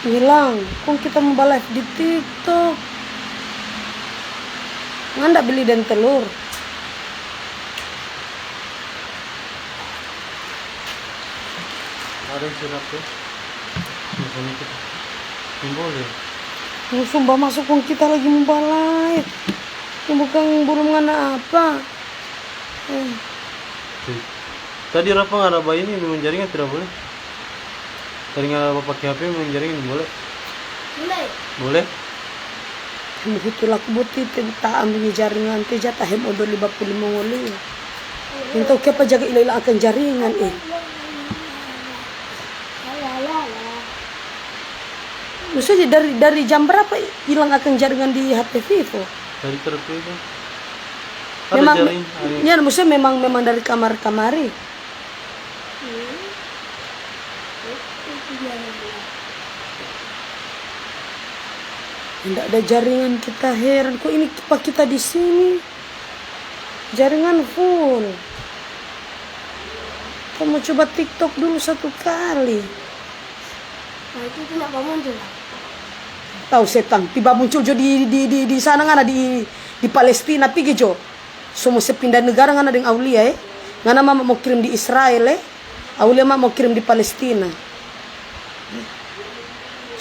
Hilang. Kok kita mau live di TikTok? Nggak beli dan telur. Ada yang sunat tuh. Misalnya kita boleh. Sumpah masuk kong kita lagi membalai. Yang bukan burung ngana apa. Tadi Rafa nggak ada bayi ini memang jaringan tidak boleh. Tadi nggak ada pakai HP memang jaringan boleh. Boleh. Begitu laku buti tak ambil jaringan teh jatah hem odol 55 ngoli. Untuk apa jaga ilah akan jaringan Maksudnya dari jam berapa hilang akan jaringan di HP Vivo? Dari terpilih. Memang, ya maksudnya memang dari kamar-kamari. Tidak ada jaringan, kita heran kok ini pak kita di sini jaringan full. Kita mau coba TikTok dulu satu kali. Nah itu tidak muncul. Tahu setan tiba muncul jo di sana ngana di Palestina pergi jo. Semua sepindah negara ngana dengan Aulia ngana mama mau kirim di Israel Aulia mama mau kirim di Palestina.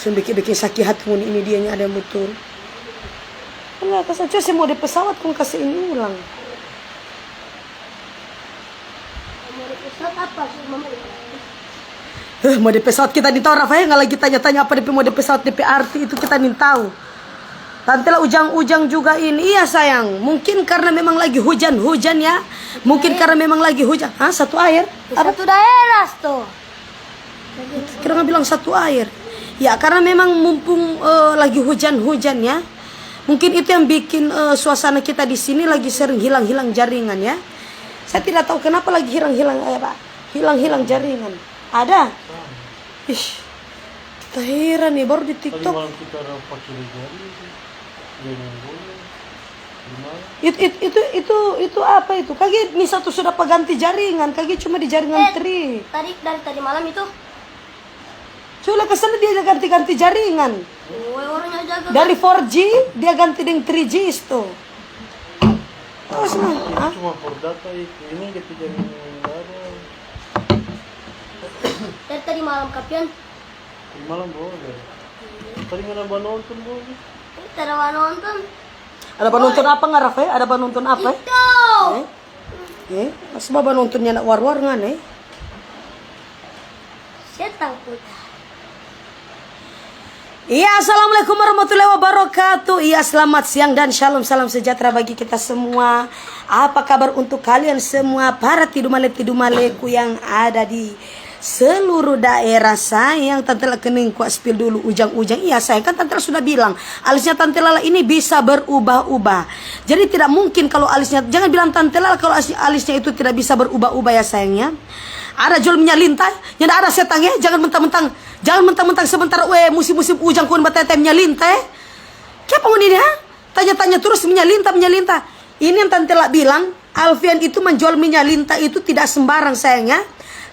Bikin sakit hati ini dianya ada yang betul. Enggak kasih cuy mau di pesawat kau kasih ini ulang. Mau di pesawat apa sih mama? Mau di pesawat kita nih tahu Rafael nggak lagi tanya-tanya apa DP mau di pesawat DP arti itu kita nih tahu. Tante lah ujang-ujang juga ini iya sayang. Mungkin karena memang lagi hujan ya. Mungkin karena memang lagi hujan. Hah satu air? Satu daerah tuh. Kira nggak bilang satu air. Ya karena memang mumpung lagi hujan ya, mungkin itu yang bikin suasana kita di sini lagi sering hilang jaringan ya. Saya tidak tahu kenapa lagi hilang jaringan. Ada? Ih, kita heran nih baru di TikTok. Tadi malam kita pakai Itu apa itu? Kaki Nisa tuh sudah ganti jaringan, kaki cuma di jaringan 3. Tadi malam itu. Coba kesana dia ganti jaringan. Orangnya jaga. Dari 4G dia ganti dengan 3G itu. Terus nah, cuma for data itu ini kita jaringan baru. Dari tadi malam kapian. Tadi malam boleh. Tadi nggak ada nonton boleh. Tidak ada nonton. ada penonton apa nggak Rafa? Ada penonton apa? Mas baba nontonnya nak war-war ngan Saya takut. Iya, assalamualaikum warahmatullahi wabarakatuh. Iya, selamat siang dan shalom, salam sejahtera bagi kita semua. Apa kabar untuk kalian semua para tidumale-tidumaleku yang ada di seluruh daerah sayang? Tante Lala kening kuat spill dulu ujang-ujang. Iya sayang, kan Tante Lala sudah bilang alisnya Tante Lala ini bisa berubah-ubah. Jadi tidak mungkin kalau alisnya, jangan bilang Tante Lala kalau alisnya itu tidak bisa berubah-ubah ya sayangnya. Ada jual minyak lintah, yang ada setang ya. Jangan mentang-mentang sebentar musim-musim ujang kun batete minyak lintah. Kenapa mau ini ha? Tanya-tanya terus minyak lintah. Ini yang Tante Lala bilang, Alfian itu menjual minyak lintah itu tidak sembarang sayangnya.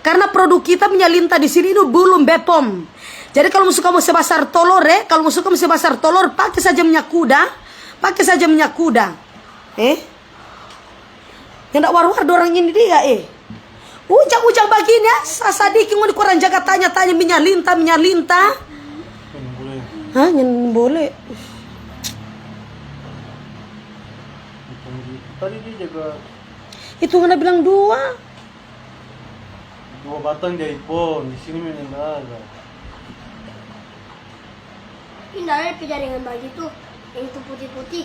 Karena produk kita minyak lintah di sini itu belum BPOM. Jadi kalau suka mau sebesar telur pakai saja minyak kuda. Yang tak war-war dorang ini dia Ujang-ujang bagian ya, sasadikin mau kurang jaga tanya-tanya minyak lintah. Boleh. Hah, yang boleh. Tadi dia jaga Itu kena bilang 2 batang dia iPhone, di sini memang ada. Pindah ke jaringan bagi tuh, yang itu putih-putih.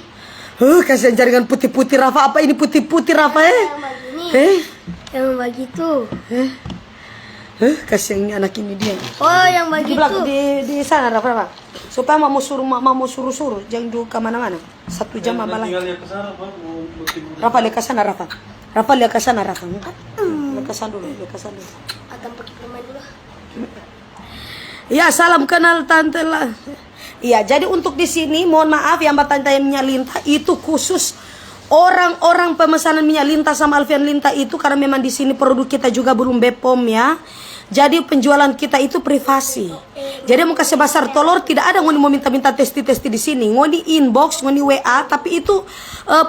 Kasihan jaringan putih-putih Rafa. Apa ini putih-putih Rafa Yang bagi ini. Yang bagi tuh. Kasihan anak ini dia. Oh, yang bagi tuh. Di sana Rafa. Supaya mau suruh, jangan dulu ke mana-mana. 1 jam apa lagi. Tinggal lihat ke sana, Pak. Rafa lihat ke sana Rafa. Lihat ke sana Rafa. Lihat ke sana dulu. Akan pakai permen dulu. Iya, salam kenal Tante lah. Iya, jadi untuk di sini mohon maaf yang tanya minyak lintah itu khusus orang-orang pemesanan minyak lintah sama Alfian lintah itu karena memang di sini produk kita juga belum BPOM ya. Jadi penjualan kita itu privasi. Jadi mau kasih basar tolor tidak ada ngoni mau minta-minta testi-testi di sini. Ngoni inbox, ngoni WA, tapi itu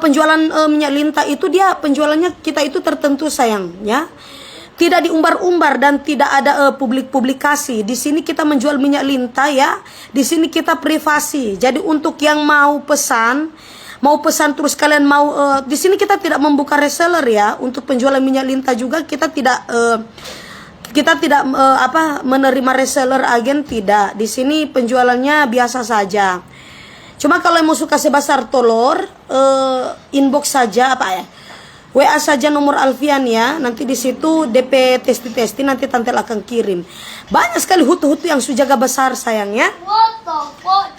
penjualan minyak lintah itu dia penjualannya kita itu tertentu sayang ya. Tidak diumbar-umbar dan tidak ada publikasi. Di sini kita menjual minyak lintah ya. Di sini kita privasi. Jadi untuk yang mau pesan terus kalian mau di sini kita tidak membuka reseller ya. Untuk penjualan minyak lintah juga kita tidak menerima reseller agen tidak. Di sini penjualannya biasa saja. Cuma kalau mau suka sebesar telur inbox saja WA saja nomor Alfian ya. Nanti di situ DP testi nanti tante akan kirim. Banyak sekali hutu-hutu yang sudah jaga besar sayang ya. What the fuck,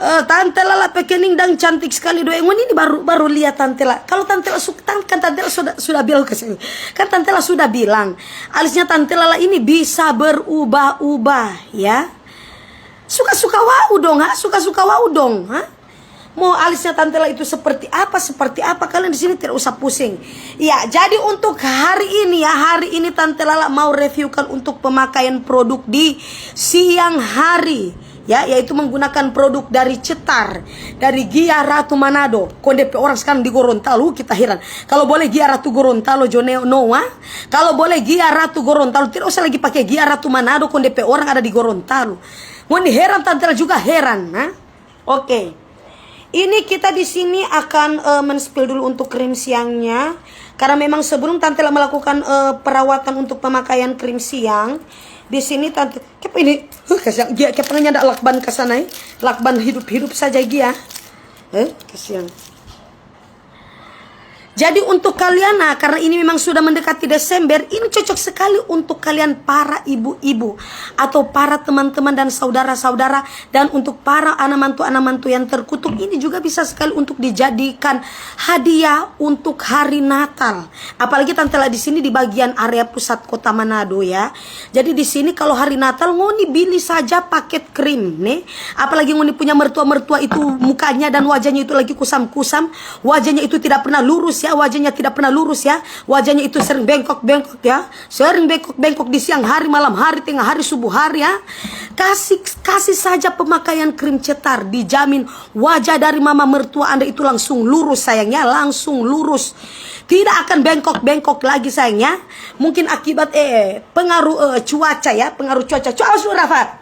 Tante Lala pekening dan cantik sekali doang. Ini baru lihat Tante Lala. Kalau Tante Lala kan Tante Lala sudah bilang ke sini. Kan Tante Lala sudah bilang, alisnya Tante Lala ini bisa berubah-ubah ya. Suka-suka wau dong, suka-suka wau dong, Mau alisnya Tante Lala itu seperti apa kalian di sini tidak usah pusing. Ya, jadi untuk hari ini Tante Lala mau reviewkan untuk pemakaian produk di siang hari. Ya, yaitu menggunakan produk dari Cetar, dari Gia Ratu Manado. DP orang sekarang di Gorontalo, kita heran. Kalau boleh Gia Ratu Gorontalo Joneo Noah, kalau boleh Gia Ratu Gorontalo, tidak usah lagi pakai Gia Ratu Manado, DP orang ada di Gorontalo. Mau heran, Tante juga heran, Oke. Ini kita di sini akan men-spill dulu untuk krim siangnya. Karena memang sebelum Tante melakukan perawatan untuk pemakaian krim siang, di sini Tante kep ini kasihan dia kep pengen ada lakban ke sana lakban hidup saja dia kasihan. Jadi untuk kalian karena ini memang sudah mendekati Desember, ini cocok sekali untuk kalian para ibu-ibu atau para teman-teman dan saudara-saudara, dan untuk para anak mantu yang terkutuk ini juga bisa sekali untuk dijadikan hadiah untuk hari Natal. Apalagi Tante di sini di bagian area pusat kota Manado ya. Jadi di sini kalau hari Natal ngoni beli saja paket krim nih. Apalagi ngoni punya mertua itu mukanya dan wajahnya itu lagi kusam-kusam, wajahnya itu tidak pernah lurus ya, wajahnya tidak pernah lurus ya, wajahnya itu sering bengkok-bengkok ya, sering bengkok-bengkok di siang hari, malam hari, tengah hari, subuh hari ya. Kasih saja pemakaian krim Cetar, dijamin wajah dari mama mertua Anda itu langsung lurus sayangnya, langsung lurus. Tidak akan bengkok-bengkok lagi sayangnya. Mungkin akibat pengaruh cuaca ya, pengaruh cuaca. Rafa.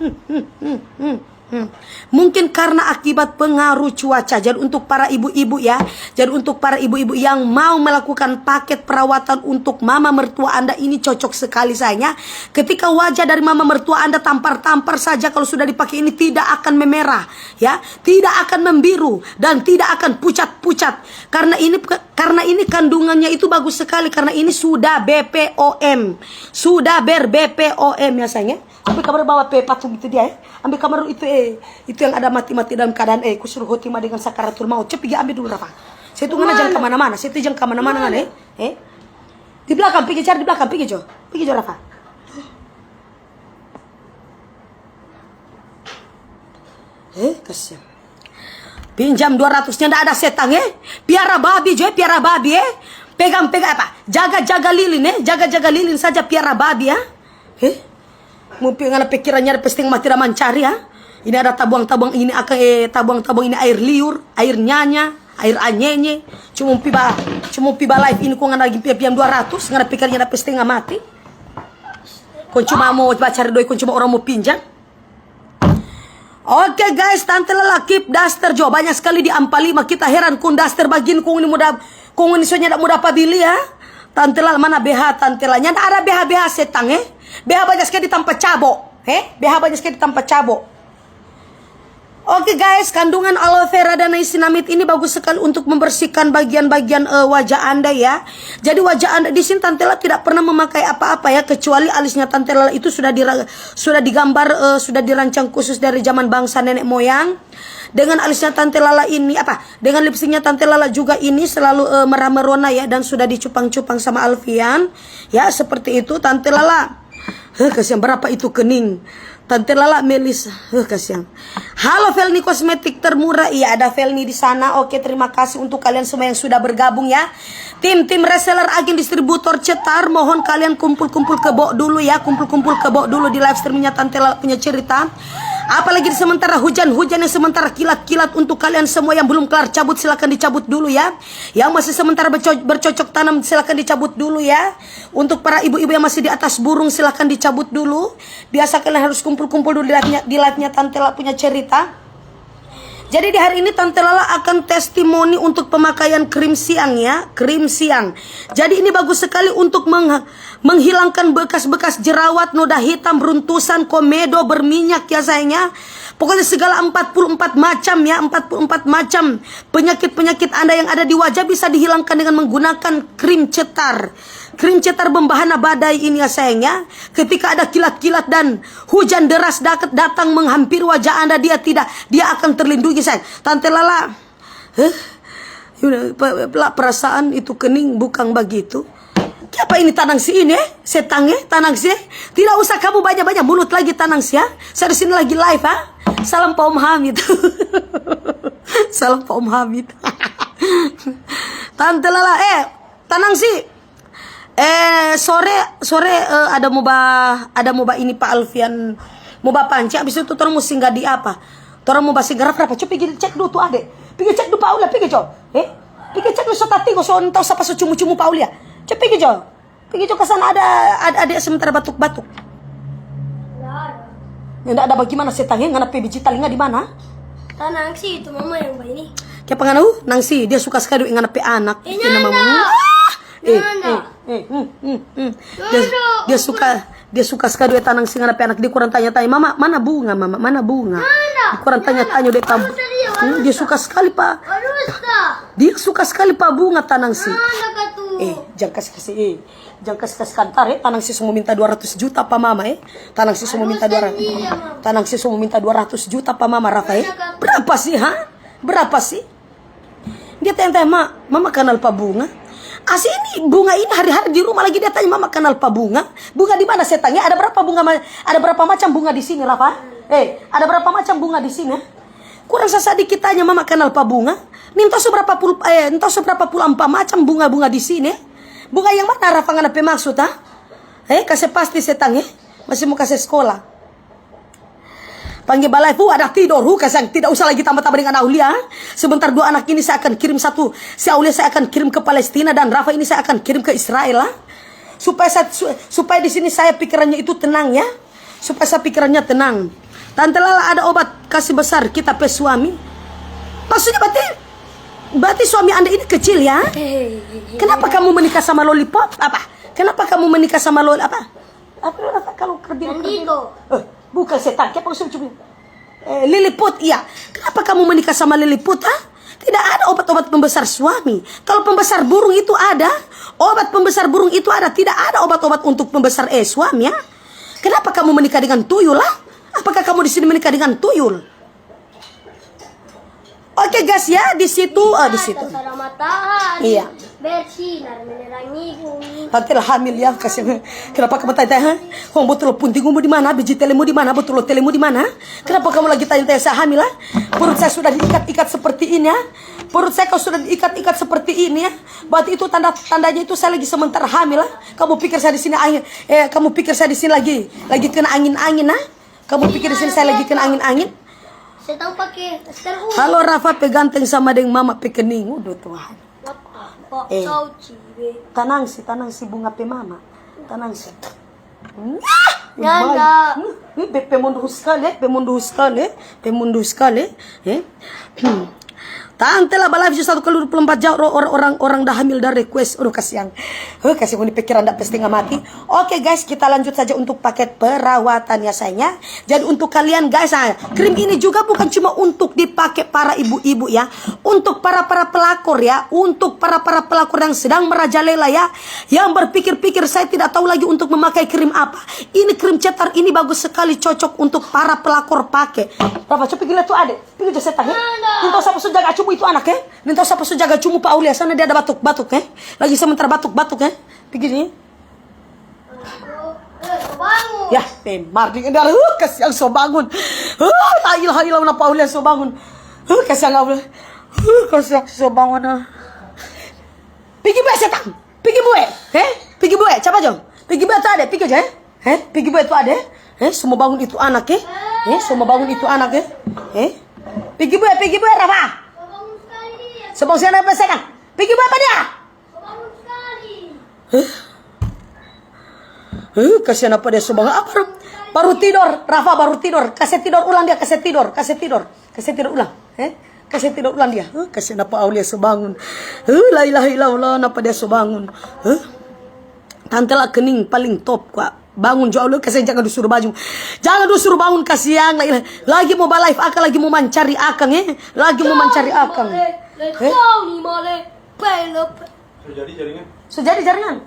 Mungkin karena akibat pengaruh cuaca. Jadi untuk para ibu-ibu ya, jadi untuk para ibu-ibu yang mau melakukan paket perawatan untuk mama mertua Anda, ini cocok sekali sayangnya. Ketika wajah dari mama mertua Anda tampar-tampar saja, kalau sudah dipakai ini tidak akan memerah ya, tidak akan membiru dan tidak akan pucat-pucat. Karena ini kandungannya itu bagus sekali, karena ini sudah BPOM, sudah ber-BPOM ya sayangnya. Ambil kamar bawa patung itu dia ambil kamar itu yang ada mati-mati dalam keadaan kusuruh hotima dengan sakaratul maut. Cepat ambil dulu Rafa. Saya itu ngana jangan kemana-mana, saya itu jangan kemana-mana ngana di belakang, pergi cari di belakang, pergi Jo Rafa. Kasihan. Pinjam 200-nya ndak ada setang piara babi Jo, piara babi pegang apa, jaga lilin jaga lilin saja, piara babi ya. Mungkin ngana pikirannya ada pesting mati raman cari ya. Ini ada tabung-tabung ini tabung-tabung ini air liur, air nyanya, air anyenye. Cuma piba live ini kok ngana lagi piam 200, ngana pikirnya ada pesting mati. Kau cuma mau baca doi, kau cuma orang mau pinjam. Oke guys, Tante Lala keep daster Jo. Banyak sekali di Ampalima, kita heran kun daster bagin kung ini mudah, kung ini soalnya tidak mudah pabili ya. Tante Lala mana BH Tante Lala? Nya ada BH setang BH banyak sekali tanpa cabo. BH banyak sekali tanpa cabo. Oke guys, kandungan aloe vera dan niacinamide ini bagus sekali untuk membersihkan bagian-bagian wajah Anda ya. Jadi wajah Anda di sini Tante Lala tidak pernah memakai apa-apa ya, kecuali alisnya Tante Lala itu sudah digambar, sudah dirancang khusus dari zaman bangsa nenek moyang. Dengan alisnya Tante Lala ini dengan lipstiknya Tante Lala juga ini selalu merona ya, dan sudah dicupang-cupang sama Alfian ya, seperti itu Tante Lala. Kasihan berapa itu kening. Tante Lala Melisa, kasihan. Halo Velni Kosmetik termurah. Iya, ada Velni di sana. Oke, terima kasih untuk kalian semua yang sudah bergabung ya. Tim reseller, agen distributor cetar, mohon kalian kumpul-kumpul ke bawah dulu ya. Kumpul-kumpul ke bawah dulu di live streamnya Tante Lala punya cerita. Apalagi di sementara hujan-hujan yang sementara kilat-kilat, untuk kalian semua yang belum kelar cabut silakan dicabut dulu ya. Yang masih sementara bercocok tanam silakan dicabut dulu ya. Untuk para ibu-ibu yang masih di atas burung silakan dicabut dulu. Biasa kalian harus kumpul-kumpul dulu di live-nya Tante Lala punya cerita. Jadi di hari ini Tante Lala akan testimoni untuk pemakaian krim siang ya, krim siang. Jadi ini bagus sekali untuk menghilangkan bekas-bekas jerawat, noda hitam, runtusan, komedo, berminyak ya sayangnya. Pokoknya segala 44 macam ya, 44 macam penyakit-penyakit Anda yang ada di wajah bisa dihilangkan dengan menggunakan krim cetar. Krim cetar membahana badai ini ya sayangnya. Ketika ada kilat-kilat dan hujan deras datang menghampiri wajah Anda, dia akan terlindungi sayang. Tante Lala, perasaan itu kening bukan begitu. Apa ini tanang si ini? Setang ya, tanang si. Tidak usah kamu banyak-banyak mulut lagi tanang si ya. Saya di sini lagi live ha. Salam Pak Om Hamid. Salam Pak Om Hamid. Tante Lala, tanang si. Sore ada moba ini Pak Alfian, moba panci. Abis itu orang mau singgah di apa? Orang mau singgah apa? Coba pergi cek dulu tuh adek. Pergi cek dulu Paulia, pergi coba. Pergi cek dulu sotatingo, so entah siapa so cumu-cumu Paulia. Coba pergi coba. Pergi coba ke sana ada adek sementara batuk-batuk. Nggak ada bagaimana setangnya, nggak ada biji talinga di mana? Tanang sih itu mama yang bayi ini. Kayak penganu, nangsi dia suka sekali dengan anak. Dia suka sekali dia tanang singa anak. Dia kurang tanya-tanya, mama mana bunga, mama mana bunga. Dia kurang tanya-tanya dia tabu. Dia suka sekali pak. Dia suka sekali pak bunga tanang si. Jangan kasih jangan kasih kantar tanang si semua minta 200 juta pak mama tanang si semua minta 200. Tanang si semua minta 200 juta pak mama Rafa Berapa sih Berapa sih? Dia tanya mama kenal pak bunga. Asli ini bunga ini hari-hari di rumah lagi dia tanya mama kenal pak bunga. Bunga di mana setangnya? Ada berapa bunga? Ada berapa macam bunga di sini Rafa? Ada berapa macam bunga di sini? Kurang sedikit tanya mama kenal pak bunga. Entah seberapa puluh macam bunga-bunga di sini. Bunga yang mana Rafa ngana maksud kasih pasti setang masih mau kasih sekolah. Panggil balai ada tidur kasang tidak usah lagi tambah-tambah dengan Aulia. Sebentar 2 anak ini saya akan kirim satu. Si Aulia saya akan kirim ke Palestina dan Rafa ini saya akan kirim ke Israel supaya di sini saya pikirannya itu tenang ya. Supaya saya pikirannya tenang. Tante Lala ada obat kasih besar kita pe suami. Maksudnya berarti suami Anda ini kecil ya? Kenapa kamu menikah sama lollipop? Apa? Kenapa kamu menikah sama lollipop? Apa kalau kerdil? Bukan setan, siapa usul cumi? Lilliput, iya. Kenapa kamu menikah sama Lilliput? Tidak ada obat-obat pembesar suami. Kalau pembesar burung itu ada, obat pembesar burung itu ada. Tidak ada obat-obat untuk pembesar suami ya. Kenapa kamu menikah dengan tuyul Apakah kamu di sini menikah dengan tuyul? Oke guys ya, di situ. Iya. Bersinar menerangi bumi. Tante lah hamil ya kasih. Kenapa kamu tanya? Betul puntingmu di mana? Biji telemu di mana? Betul telemu di mana? Kenapa kamu lagi tanya saya hamil Perut saya sudah diikat-ikat seperti ini ya. Perut saya kalau sudah diikat-ikat seperti ini ya. Berarti itu tandanya itu saya lagi sementara hamil Kamu pikir saya di sini kamu pikir saya di sini lagi kena angin-angin Kamu pikir di sini saya lagi kena angin-angin? Saya tahu pakai sekarang. Halo Rafa peganteng sama dengan mama pekening. Udah Tuhan. Tanang si bunga pe mama. Tanang si. Nanda. Pemunduh sekali. Tante lah balai bisa 1 kali 24 jam orang dah hamil dah request. Aduh kasihan. Kasih ini pikiran dak setengah mati. Oke guys, kita lanjut saja untuk paket perawatan ya sayangnya. Jadi untuk kalian guys, krim ini juga bukan cuma untuk dipakai para ibu-ibu ya. Untuk para pelakor ya. Untuk para pelakor yang sedang merajalela ya. Yang berpikir-pikir saya tidak tahu lagi untuk memakai krim apa. Ini krim cetar ini bagus sekali, cocok untuk para pelakor pakai. Rafa coba gila tuh adek. Pergi tuh setan ya. Entah siapa sudah gak cumu itu anak ya. Entah siapa sudah jaga cumu Pak Aulia sana dia ada batuk-batuk ya. Lagi sementara batuk-batuk ya. Begini. bangun. Ya, temar di kendara. Kasihan so bangun. La ilaha illallah Paulia so bangun. Kasihan Allah. Kasihan so bangun. Pergi buat setan. Pergi buat. Pergi buat. Coba jom. Pergi buat tu ada. Pergi je. Pergi buat tu ada. Semua bangun itu anak semua bangun itu anak Pergi buat Rafa. Bangun sekali dia. Sebab saya nak pesan. Pergi buat apa dia? Bangun sekali. Kasihan apa dia subang. Baru tidur, Rafa baru tidur. Kasih tidur ulang dia, kasih tidur ulang. Kasih tidur ulang dia. Kasihan apa Aulia sebangun. La ilaha illallah, napa dia sebangun. Tante lah kening paling top kuat. Bangun jauh lu, kasihan jangan disuruh baju. Jangan disuruh bangun, kasihan. Lagi mau live akang, lagi mau mencari akang Lagi mau mencari akang. Kau ni male. Pelop. Sudah jadi jaringan? Sudah jadi jaringan?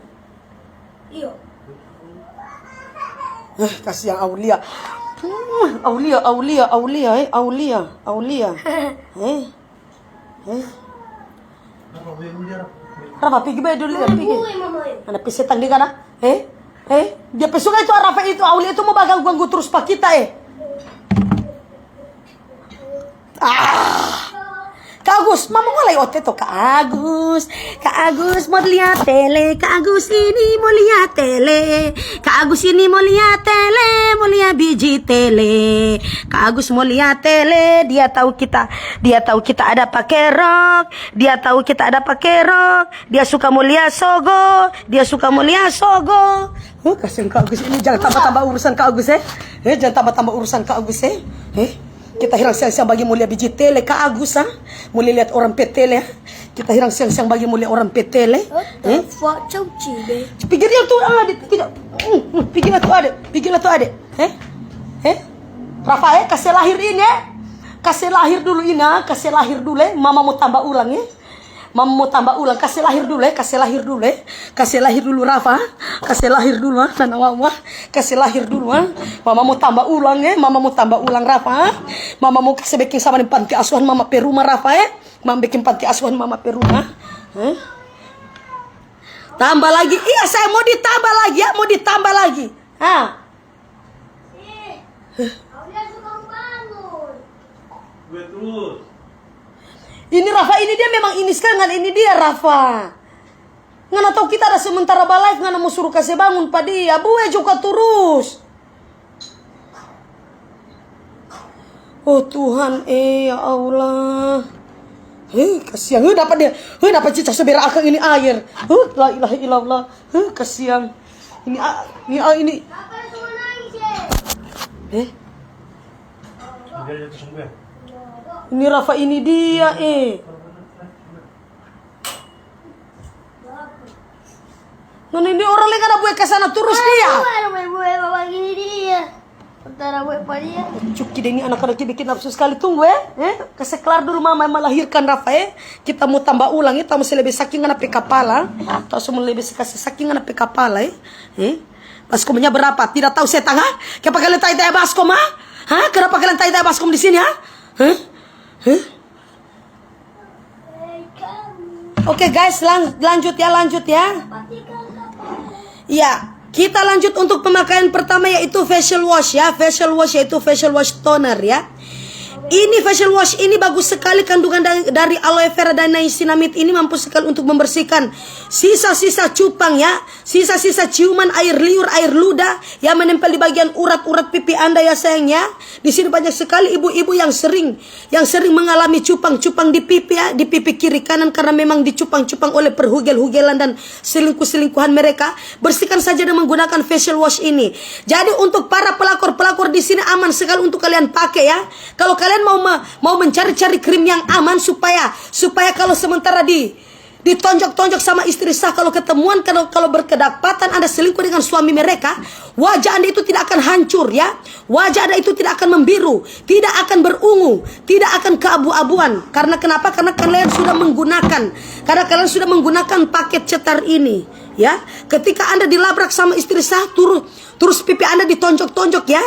Iyo. Kasihan Aulia. Aulia. Rafa pergi baik dulu pergi. Anak pesetan di kana? Dia pesuka itu Rafa itu Aulia itu mau ganggu terus pak kita Kak Agus, mama mulai ote to Kak Agus mau lihat tele, Kak Agus ini mau lihat tele, Kak Agus ini mau lihat tele, mau lihat biji tele, Kak Agus mau lihat tele, dia tahu kita ada pakai rok, dia suka mulia sogo, kasihan Kak Agus ini jangan tambah-tambah urusan Kak Agus jangan tambah-tambah urusan Kak Agus Kita hirang siang-siang bagi mulia biji tele Kak Agus Mulia lihat orang petele Kita hirang siang-siang bagi mulia orang petele Fuck cauci be. Pikirnya tu ada Pikirnya tu ada Rafa kasih lahir ini Kasih lahir dulu Mama mau tambah ulang kasih lahir dulu Rafa kasih lahir dulu Nana Wawa kasih lahir dulu Mama mau tambah ulang Rafa Mama mau kasih baking sama di panti asuhan Mama Peruma Rafa Mama bikin panti asuhan Mama Peruma tambah lagi iya saya mau ditambah lagi Aulia suka bangun. Gue terus. Ini Rafa ini dia memang ini sekarang ini dia Rafa. Ngana tahu kita ada sementara balai ngana mau suruh kasih bangun pada dia. Buat juga terus. Oh Tuhan ya Allah. Kasihan dapat dia. Dapat cicak sebera akang ini air. La ilaha illallah. Kasihan. Ini. Apa semua nangis Dia jatuh sembuh. Ini Rafa ini dia Nona ini orang lagi ada buat ke sana terus dia. Bawa gini dia. Antara buat apa dia? Cuki deh ini anak-anaknya bikin nafsu sekali. Tunggu kasih kelar dulu mama melahirkan Rafa Kita mau tambah ulang kita mesti lebih saking anak kepala. Tahu semua lebih kasih saking anak kepala Baskomnya berapa? Tidak tahu saya tangga. Kenapa kalian tanya baskom Kenapa kalian tanya baskom di sini Oke guys, lanjut ya. Ya, kita lanjut untuk pemakaian pertama yaitu facial wash yaitu facial wash toner ya. Ini facial wash ini bagus sekali kandungan dari aloe vera dan niacinamide ini mampu sekali untuk membersihkan sisa-sisa cupang ya, sisa-sisa ciuman air liur, air ludah yang menempel di bagian urat-urat pipi Anda ya sayang ya. Di sini banyak sekali ibu-ibu yang sering mengalami cupang-cupang di pipi ya, di pipi kiri kanan karena memang dicupang-cupang oleh perhugel-hugelan dan selingkuh-selingkuhan mereka. Bersihkan saja dengan menggunakan facial wash ini. Jadi untuk para pelakor-pelakor di sini aman sekali untuk kalian pakai ya. Kalau kalian mau mencari-cari krim yang aman supaya kalau sementara ditonjok-tonjok sama istri sah, kalau ketemuan kalau berkedapatan Anda selingkuh dengan suami mereka, wajah Anda itu tidak akan hancur ya. Wajah Anda itu tidak akan membiru, tidak akan berungu, tidak akan keabu-abuan. Karena kenapa? Karena kalian sudah menggunakan paket cetar ini ya. Ketika Anda dilabrak sama istri sah, terus pipi Anda ditonjok-tonjok ya.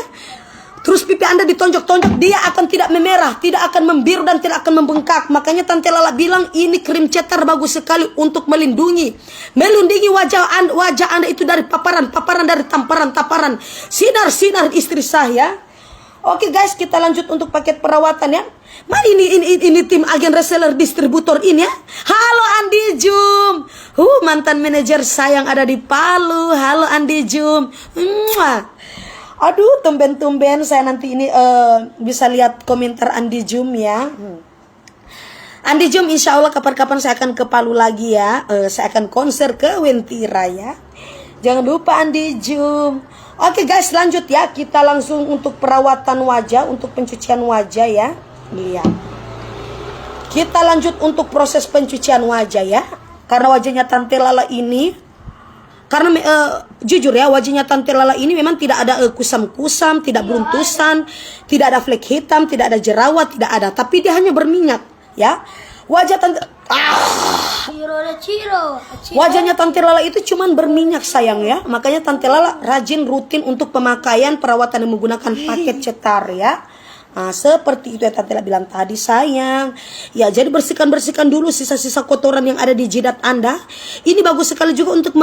terus pipi Anda ditonjok-tonjok, dia akan tidak memerah, tidak akan membiru dan tidak akan membengkak. Makanya Tante Lala bilang ini krim cetar bagus sekali untuk melindungi wajah Anda itu dari paparan dari tamparan sinar istri saya. Oke guys, kita lanjut untuk paket perawatan ya. Mari ini tim agen reseller distributor ini ya. Halo Andi Jum. Mantan manajer saya yang ada di Palu. Halo Andi Jum. Aduh, tumben-tumben saya nanti ini bisa lihat komentar Andi Jum ya. Andi Jum, insya Allah kapan-kapan saya akan ke Palu lagi ya. Saya akan konser ke Wentira ya. Jangan lupa Andi Jum. Oke guys, lanjut ya. Kita langsung untuk perawatan wajah, untuk pencucian wajah ya. Lihat. Kita lanjut untuk proses pencucian wajah ya. Karena wajahnya Tante Lala ini, karena jujur ya, wajahnya Tante Lala ini memang tidak ada kusam-kusam, tidak beruntusan, tidak ada flek hitam, tidak ada jerawat, tidak ada. Tapi dia hanya berminyak ya. Wajah Tante Wajahnya Tante Lala itu cuman berminyak sayang ya. Makanya Tante Lala rajin rutin untuk pemakaian perawatan yang menggunakan paket cetar ya. Nah, seperti itu ya Tante Lala bilang tadi sayang. Ya, jadi bersihkan dulu sisa-sisa kotoran yang ada di jidat Anda. Ini bagus sekali juga untuk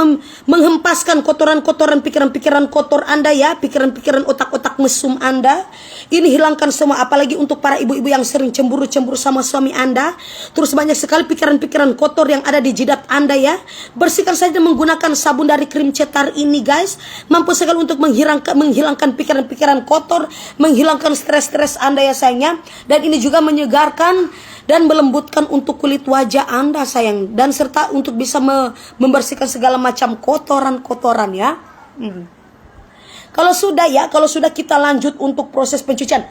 menghempaskan kotoran-kotoran, pikiran-pikiran kotor Anda ya, pikiran-pikiran otak-otak mesum Anda. Ini hilangkan semua, apalagi untuk para ibu-ibu yang sering cemburu sama suami Anda. Terus banyak sekali pikiran-pikiran kotor yang ada di jidat Anda ya. Bersihkan saja menggunakan sabun dari krim cetar ini guys. Mampu sekali untuk menghilangkan pikiran-pikiran kotor, menghilangkan stres-stres Anda ya sayangnya. Dan ini juga menyegarkan dan melembutkan untuk kulit wajah Anda sayang. Dan serta untuk bisa membersihkan segala macam kotoran-kotoran ya. Kalau sudah kita lanjut untuk proses pencucian.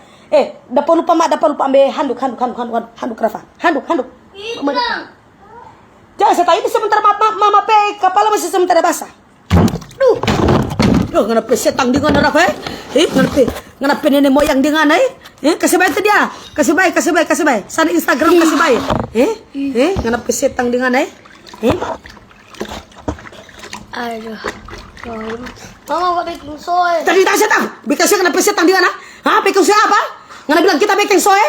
Dapat lupa ambil handuk Rafa. Handuk. Jangan saya ini sebentar mama kepala masih sebentar basah. Kenapa setang dengan Rafa? Kenapa nenek moyang dengan kasih baik dia. Kasih baik. Sana Instagram kasih baik. Kenapa setang dengan Aduh. Mama gak baking soy. Tadi tak setang. Baking soy kenapa setang di mana? Baking soy apa? Ngana bilang kita baking soy?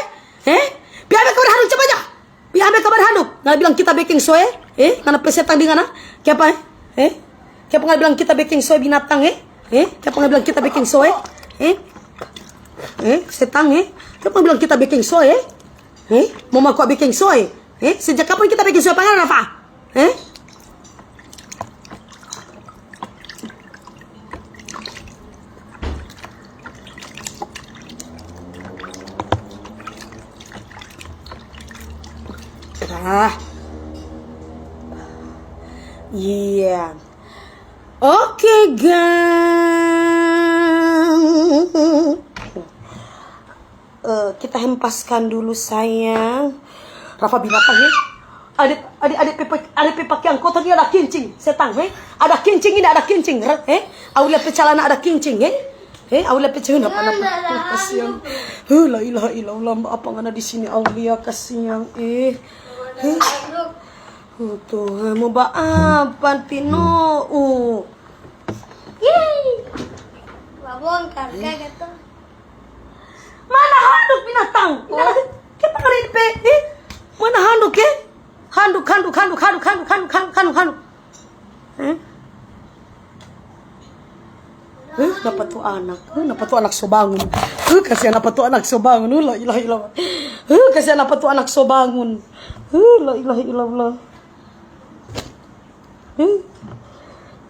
Biar ambil kabar handuk coba aja. Biar ambil kabar handuk. Ngana bilang kita baking soy? Kenapa setang di mana? Kenapa? Kenapa ngana bilang kita baking soy binatang? Kenapa ngana bilang kita baking soy? Setang Kenapa bilang kita baking soy? Mama kok baking soy? Sejak kapan kita baking soy pangalan apa? Iya. Oke guys. Kita hempaskan dulu sayang. Rafa binatang ya. Adik pipak yang kotor ini ada kincing. Setang ada kincing ini ada kincing. Aulia pecalana ada kincing Aulia pecalana apa kasihan. La ilaha illallah apa ngana di sini Aulia kasihan Tuhan mau apa Tino? Bongkar kayak gitu. Mana handuk binatang? Kita ngari pe? Mana handuk Handuk. Dapat tuh anak so bangun. Kasihan apa tuh anak so bangun. La ilaha illallah. Kasihan apa tuh anak so bangun. La ilaha illallah.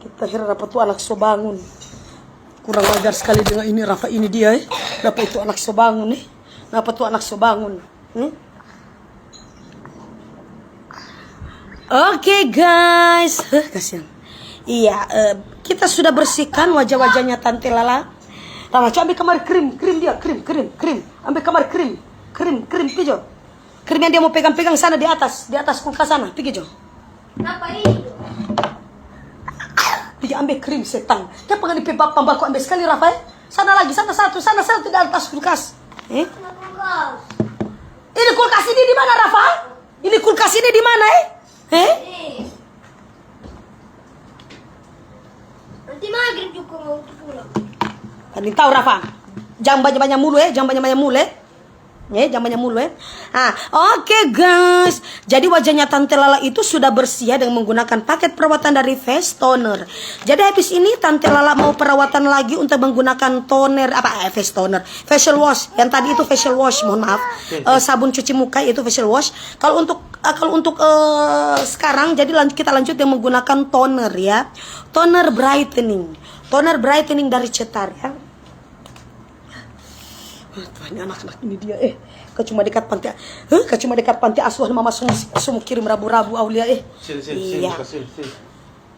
Kita kira dapat tuh anak so bangun. Kurang wajar sekali dengan ini Rafa ini dia Dapat itu anak so bangun Dapat tuh anak so bangun. Oke guys. Kasihan. Iya, kita sudah bersihkan wajah-wajahnya Tante Lala. Rafa, coba ambil kamar krim dia, krim. Ambil kamar krim, pijo. Krim yang dia mau pegang-pegang sana di atas kulkas sana, pergi Jo. Apa ini? Pergi ambil krim setang. Dia pengen dipebak pambaku ambil sekali Rafa. Sana lagi, sana satu di atas kulkas. Kulkas. Ini kulkas ini di mana Rafa? Ini kulkas ini di mana Nanti maghrib juga mau pulang. Kan tahu Rafa. Jangan banyak-banyak mulu ya, jangan banyak-banyak mulu ya. Jangan banyak mulu ya. Oke guys. Jadi wajahnya Tante Lala itu sudah bersih ya dengan menggunakan paket perawatan dari Face Toner. Jadi habis ini Tante Lala mau perawatan lagi untuk menggunakan toner face toner, facial wash. Yang tadi itu facial wash, mohon maaf. Sabun cuci muka itu facial wash. Kalau untuk sekarang jadi kita lanjut yang menggunakan toner ya. Toner brightening. Toner brightening dari Cetar ya. Tuhan, anak-anak ini dia cuma dekat panti asuhan mama semua kirim rabu-rabu Aulia iya.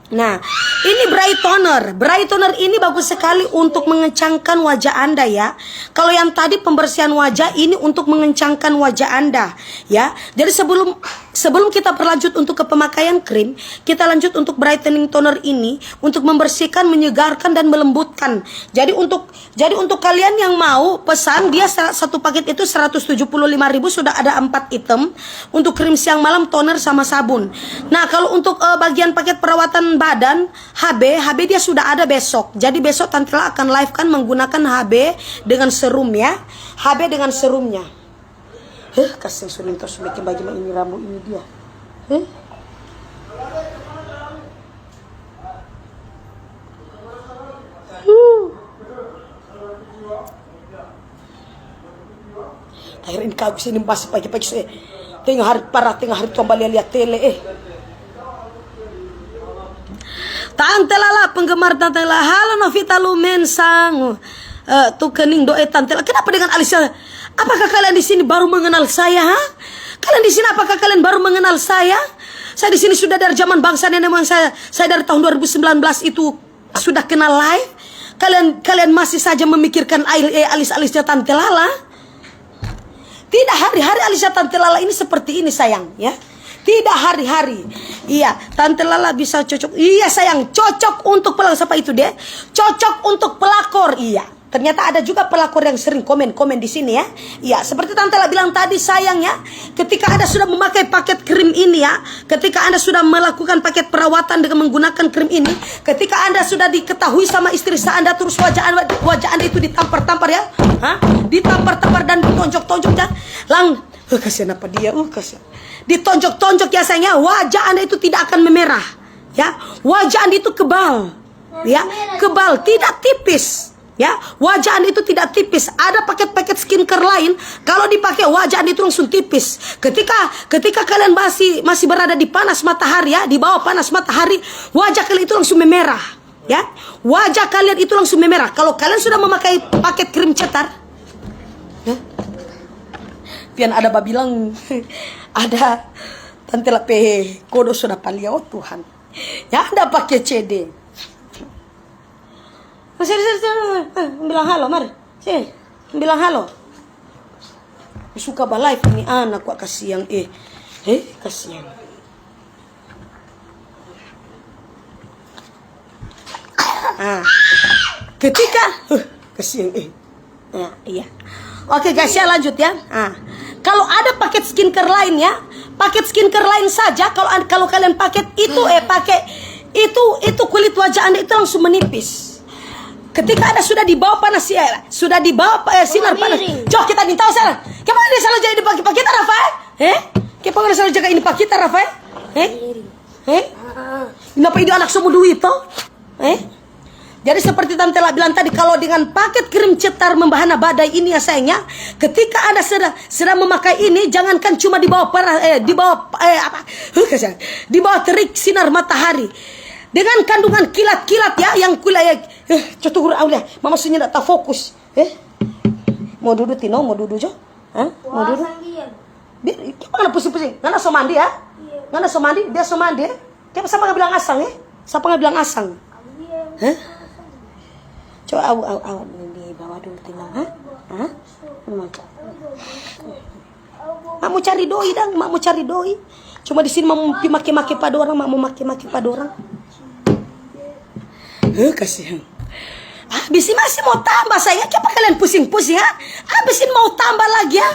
Nah, ini bright toner. Bright toner ini bagus sekali untuk mengencangkan wajah Anda ya. Kalau yang tadi pembersihan wajah, ini untuk mengencangkan wajah Anda ya. Jadi sebelum kita berlanjut untuk ke pemakaian krim, kita lanjut untuk brightening toner ini untuk membersihkan, menyegarkan dan melembutkan. Jadi untuk kalian yang mau pesan, dia satu paket itu 175.000, sudah ada 4 item untuk krim siang malam, toner sama sabun. Nah, kalau untuk bagian paket perawatan badan HB dia sudah ada besok. Jadi besok Tante Lala akan live kan menggunakan HB dengan serum ya. HB dengan serumnya. Kasih suling terus bikin bagaimana ini rambut ini dia. Akhir ini kagum sini masih pagi-pagi tengah hari parah, tengah hari kembali lihat tele Tante Lala, penggemar Tante Lala. Halo Novita Lumensang. Tuh kening doa Tante Lala. Kenapa dengan Alicia? Apakah kalian di sini baru mengenal saya? Kalian di sini apakah kalian baru mengenal saya? Saya di sini sudah dari zaman bangsa nenek moyang saya. Saya dari tahun 2019 itu sudah kenal live. Kalian masih saja memikirkan alis-alisnya Tante Lala. Tidak hari-hari alisnya Tante Lala ini seperti ini sayang ya. Tidak hari-hari. Iya, Tante Lala bisa cocok. Iya sayang, cocok untuk pelakor. Siapa itu dia? Cocok untuk pelakor. Iya. Ternyata ada juga pelakor yang sering komen di sini ya. Iya, seperti Tante Lala bilang tadi sayang ya. Ketika Anda sudah memakai paket krim ini ya. Ketika Anda sudah melakukan paket perawatan dengan menggunakan krim ini. Ketika Anda sudah diketahui sama istri Anda, terus wajah Anda itu ditampar-tampar ya. Ditampar-tampar dan ditonjok-tonjok ya. Kasihan apa dia? Kasihan. Ditonjok-tonjok ya sayangnya, wajah Anda itu tidak akan memerah ya. Wajah Anda itu kebal ya, kebal, tidak tipis ya. Wajah Anda itu tidak tipis. Ada paket-paket skincare lain kalau dipakai wajah Anda itu langsung tipis. Ketika kalian masih berada di panas matahari ya, di bawah panas matahari, wajah kalian itu langsung memerah ya. Wajah kalian itu langsung memerah. Kalau kalian sudah memakai paket krim Cetar ya. Pian ada babilang ada Tante Lala kodo sudah paling oh Tuhan. Ya Anda pakai CD. Bilang halo mari. Bilang halo. Suka live ini anak kok kasihan kasihan. Ketika kasihan iya. Oke guys, ya lanjut ya. Kalau ada paket skincare lain ya, paket skincare lain saja kalau kalian paket itu itu kulit wajah Anda itu langsung menipis. Ketika Anda sudah di bawah panas ya, sudah di bawah sinar panas. Jom kita tahu sana. Kenapa dia selalu jadi pakai kita Rafael? Kenapa dia selalu jaga ini pakai kita Rafael? Kenapa ini anak semua duit toh? Jadi seperti Tante Lala bilang tadi, kalau dengan paket krim Cetar membahana badai ini ya sayangnya, ketika Anda sedang memakai ini, jangankan cuma di bawah di bawah terik sinar matahari, dengan kandungan kilat-kilat ya, yang kuliah cotor aulia, mama sunya tak fokus. Mau duduk Tino, mau duduk jo? Mau duduk? Gimana pusing-pusing? Ngana so mandi ya? Ngana so mandi, dia so mandi. Kayak siapa nggak bilang asang ya? Siapa nggak bilang asang? Coba awak di bawah dulu tinggal, Mak mau cari doi dang, mak mau cari doi. Cuma di sini mau maki-maki pada orang, mak mau maki-maki pada orang. Kasihan. Habis ini masih mau tambah saya. Kenapa kalian pusing-pusing ha? Habis ini mau tambah lagi ya?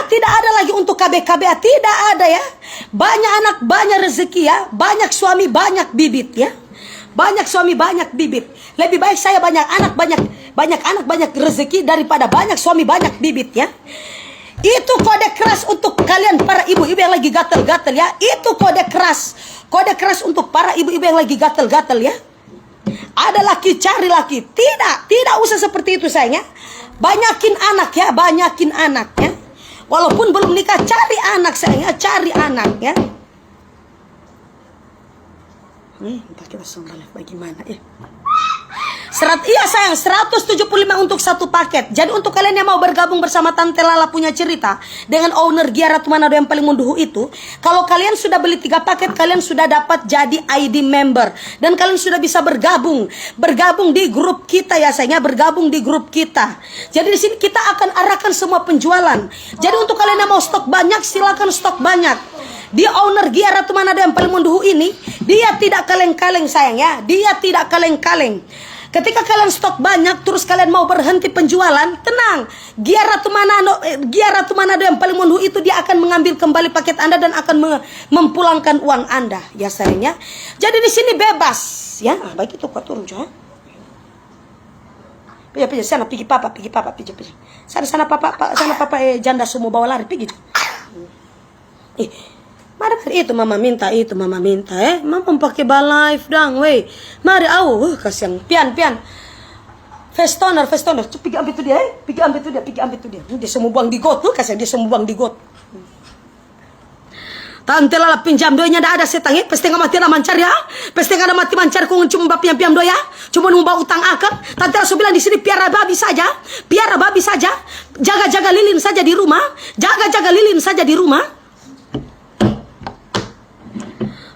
Tidak ada lagi untuk KBKB, tidak ada ya. Banyak anak, banyak rezeki ya. Banyak suami, banyak bibit ya. Banyak suami, banyak bibit. Lebih baik saya banyak anak, banyak banyak anak, banyak rezeki daripada banyak suami, banyak bibit ya. Itu kode keras untuk kalian para ibu-ibu yang lagi gatel-gatel ya. Itu kode keras. Kode keras untuk para ibu-ibu yang lagi gatel-gatel ya. Ada laki cari laki. Tidak usah seperti itu sayang ya. Banyakin anak ya, banyakin anak ya. Walaupun belum nikah, cari anak sayang ya, cari anak ya. Entah kita sombong bagaimana ya. Iya sayang, 175 untuk satu paket. Jadi untuk kalian yang mau bergabung bersama Tante Lala punya cerita dengan owner Gia Ratu Manado yang paling munduh itu, kalau kalian sudah beli 3 paket, kalian sudah dapat jadi ID member dan kalian sudah bisa bergabung di grup kita ya sayangnya, bergabung di grup kita. Jadi di sini kita akan arahkan semua penjualan. Jadi untuk kalian yang mau stok banyak, silakan stok banyak. Dia owner Gia Ratu Manado yang paling munduh ini, dia tidak kaleng-kaleng sayang ya, dia tidak kaleng-kaleng. Ketika kalian stok banyak, terus kalian mau berhenti penjualan, tenang. Gia Ratu Manado yang paling munduh itu dia akan mengambil kembali paket Anda dan akan mempulangkan uang Anda, ya sayangnya. Jadi di sini bebas, ya. Baik itu kau turun, coy. Pergi sana, pergi papa. Sana papa janda semua bawa lari, pergi. Mari itu mama minta mama pakai live dang weh. Mari kasihan pian festoner pergi ambil itu dia pergi ambil itu dia dia semua buang di got tuh, kasihan dia semua buang di got. Tante Lala pinjam doanya dah ada setang pasti nggak mati mancar ya, pasti nggak ada mati mancar kau cuma bapian piam doya, cuma mau utang akak. Tante Lala bilang di sini piara babi saja, jaga lilin saja di rumah,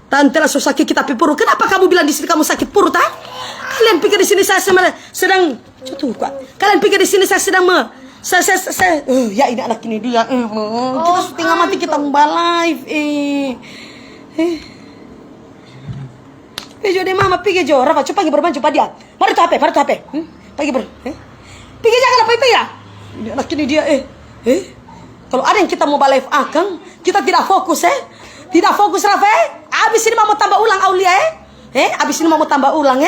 Tante Lala sakit kita perut. Kenapa kamu bilang di sini kamu sakit perut? Kalian pikir di sini saya sedang kalian pikir di sini saya sedang ya ini anak ini dia. Kita setengah mati kita mau live. Pergi deh mama, pergi jo. Rafa, coba pergi berbaju dia. Mari tu HP. Pergi pergi jangan apa itu ya. Ini anak ini dia. Kalau ada yang kita mau live akang, kita tidak fokus Tidak fokus Rafa. Abis ini mau tambah ulang Aulia abis ini mau tambah ulang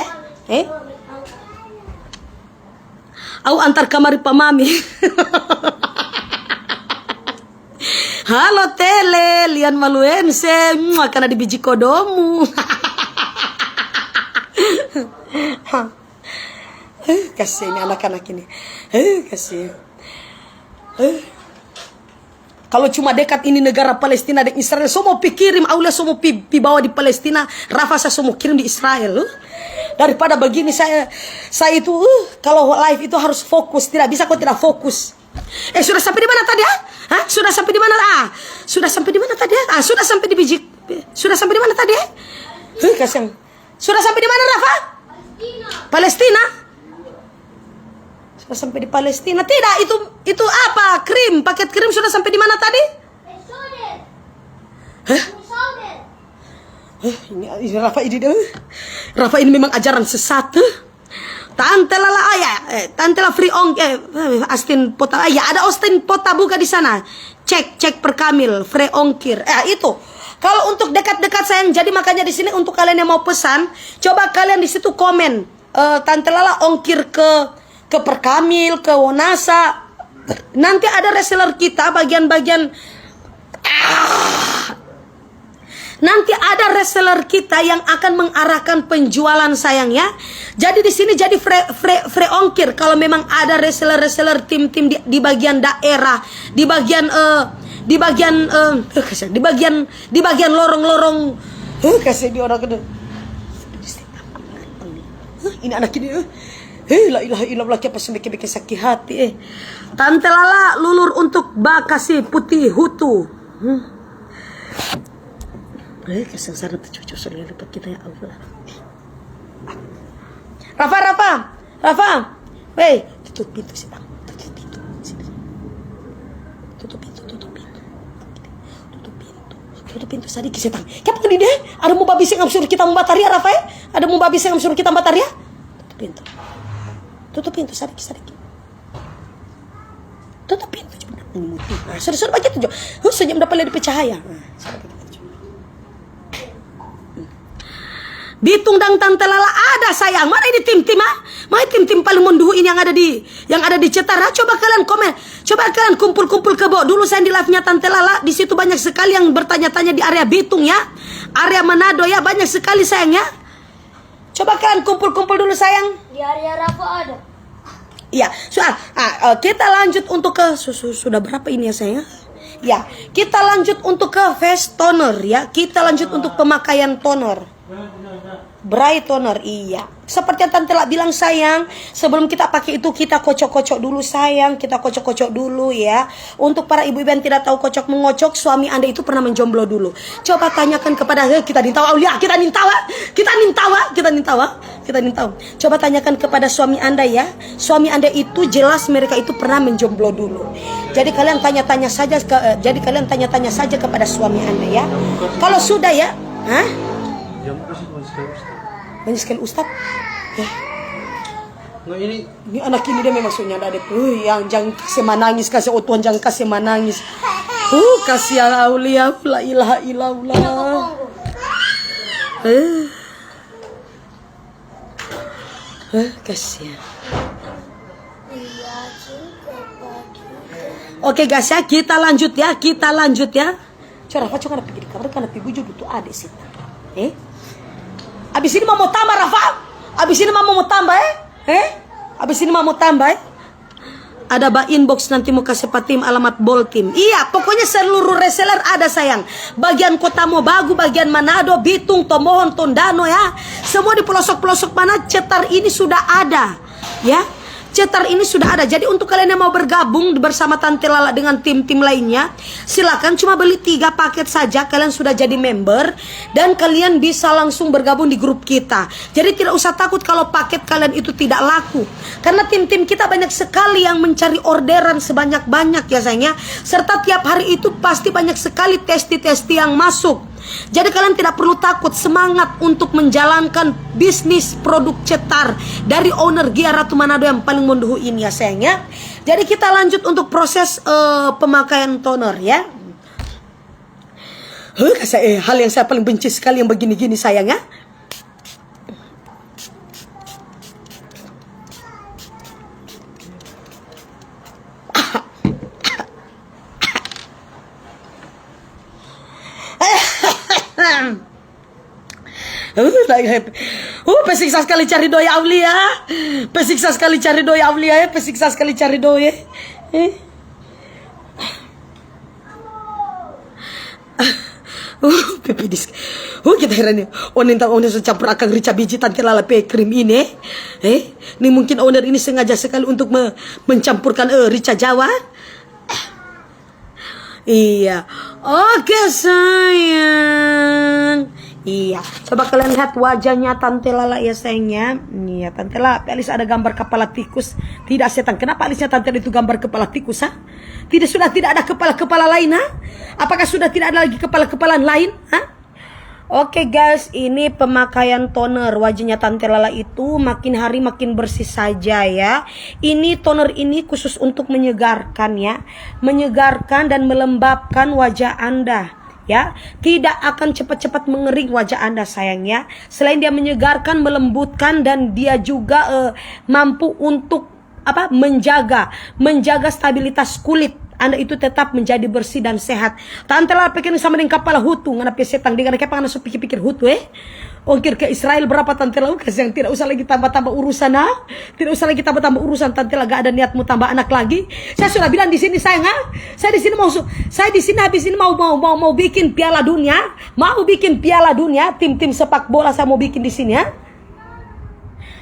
Au antar kamari Pak Mami. Halo Tele, Lian Maluense, karena di biji kodomu. Kasih ini anak-anak ini. Kasih. Kalau cuma dekat ini negara Palestina dan Israel, semua pikirin Aulia semua pi bawa di Palestina, Rafa saya semua kirim di Israel. Daripada begini saya itu kalau live itu harus fokus, tidak bisa kok tidak fokus. Sudah sampai di mana tadi Sudah sampai di mana? Sudah sampai di mana tadi? Sudah sampai di biji. Sudah sampai di mana tadi? Kasihan. Sudah sampai di mana Rafa? Palestina. Sampai di Palestina. Tidak, itu apa? Krim, paket krim sudah sampai di mana tadi? Ini Rafa ini Rafa ini memang ajaran sesat. Tante Lala Tante Lala free Astin Pota. Ada Austin Pota buka di sana. Cek per Kamil, free ongkir. Itu. Kalau untuk dekat-dekat sayang, jadi makanya di sini untuk kalian yang mau pesan, coba kalian di situ komen Tante Lala ongkir ke Perkamil, ke Wonasa. Nanti ada reseller kita bagian-bagian. Nanti ada reseller kita yang akan mengarahkan penjualan sayang ya. Jadi di sini jadi free ongkir kalau memang ada reseller tim-tim di bagian daerah, di bagian lorong-lorong. Kasih dia orang kedua. Ini anak ini. La ilaha illallah, apa bikin sakit hati Tante Lala lulur untuk bakasi putih hutu. Kasih sana cucu sudah lipat kita ya Allah. Rafa. Weh, tutup pintu sih bang. Tutup pintu sadiki setang. Kenapa gini deh? Ada mau babi yang suruh kita membatar ya Rafa? Ada mau babi yang suruh kita membatar ya? Tutup pintu sadiki. Tutup pintu coba. Sudah begitu jo. Senyum dapat lihat cahaya. Bitung dan Tante Lala ada sayang. Mana ini tim-tim ah? Mana tim-tim paling monduh ini yang ada di Cetar? Coba kalian komen. Coba kalian kumpul-kumpul ke bawah. Dulu saya di live-nya Tante Lala, di situ banyak sekali yang bertanya-tanya di area Bitung ya. Area Manado ya, banyak sekali sayang ya. Coba kalian kumpul-kumpul dulu sayang. Di area Rafa ada. Iya, kita lanjut untuk ke sudah berapa ini ya sayang? Ya, kita lanjut untuk ke face toner ya. Kita lanjut untuk pemakaian toner. Bright toner, iya. Seperti yang Tante Lala bilang sayang, sebelum kita pakai itu kita kocok-kocok dulu sayang. Kita kocok-kocok dulu ya. Untuk para ibu-ibu yang tidak tahu kocok mengocok, suami Anda itu pernah menjomblo dulu. Coba tanyakan kepada kita nintawa Aulia, kita nintawa. Coba tanyakan kepada suami Anda ya. Suami Anda itu jelas mereka itu pernah menjomblo dulu. Jadi kalian tanya-tanya saja kepada suami Anda ya. Kalau sudah ya, banyak sekali Ustaz. Nah ini anak ini dia memang maksudnya ada yang jangan kasih menangis, kasih Tuhan jangan kasih menangis. Kasihan Aulia, la ilaha illallah. Kasihan. Oke guys ya, kita lanjut ya. Coba Rafa coba pergi di kamar karena pibu jodoh tuh ada sih. Abis ini mau tambah Rafa? Abis ini mau tambah Abis ini mau tambah Ada inbox nanti mau kasih patim alamat bol tim. Iya, pokoknya seluruh reseller ada sayang. Bagian Kota Mobagu, bagian Manado, Bitung, Tomohon, Tondano ya. Semua di pelosok-pelosok mana Cetar ini sudah ada. Ya. Cetar ini sudah ada. Jadi untuk kalian yang mau bergabung bersama Tante Lala dengan tim-tim lainnya, silakan cuma beli 3 paket saja. Kalian sudah jadi member dan kalian bisa langsung bergabung di grup kita. Jadi tidak usah takut kalau paket kalian itu tidak laku. Karena tim-tim kita banyak sekali yang mencari orderan sebanyak-banyak ya sayangnya. Serta tiap hari itu pasti banyak sekali testi-testi yang masuk. Jadi kalian tidak perlu takut, semangat untuk menjalankan bisnis produk Cetar dari owner Gia Ratu Manado yang paling monduhu ini ya sayangnya. Jadi kita lanjut untuk proses pemakaian toner ya. Hal yang saya paling benci sekali yang begini-gini sayangnya. Pesiksa sekali cari doi Aulia. Pesiksa sekali cari doi Aulia ya. Pesiksa sekali cari doi. Pepedis. Kita heran ya. Owner secampur akan rica biji Tante Lala krim ini. Ini mungkin owner ini sengaja sekali untuk mencampurkan rica Jawa. Iya. Oke sayang. Iya, coba kalian lihat wajahnya Tante Lala ya sayangnya. Iya, Tante Lala, Alis ada gambar kepala tikus. Tidak setan. Kenapa alisnya Tante itu gambar kepala tikus? Sudah tidak ada kepala-kepala lain? Apakah sudah tidak ada lagi kepala-kepala lain? Oke guys, ini pemakaian toner. Wajahnya Tante Lala itu makin hari makin bersih saja ya. Ini toner ini khusus untuk menyegarkan ya. Menyegarkan dan melembabkan wajah Anda. Ya, tidak akan cepat-cepat mengering wajah Anda sayangnya. Selain dia menyegarkan, melembutkan dan dia juga mampu untuk menjaga stabilitas kulit Anda itu tetap menjadi bersih dan sehat. Tante Lala pikir sama dengan kepala hutu, ngana pesetang dengan kayak pangan pikir-pikir hutu Ongkir ke Israel berapa Tante Lala yang tidak usah lagi tambah-tambah urusan tidak usah lagi tambah-tambah urusan Tante Lala, gak ada niatmu tambah anak lagi. Saya sudah bilang di sini sayang saya di sini habis ini mau bikin piala dunia, tim-tim sepak bola saya mau bikin di sini ya.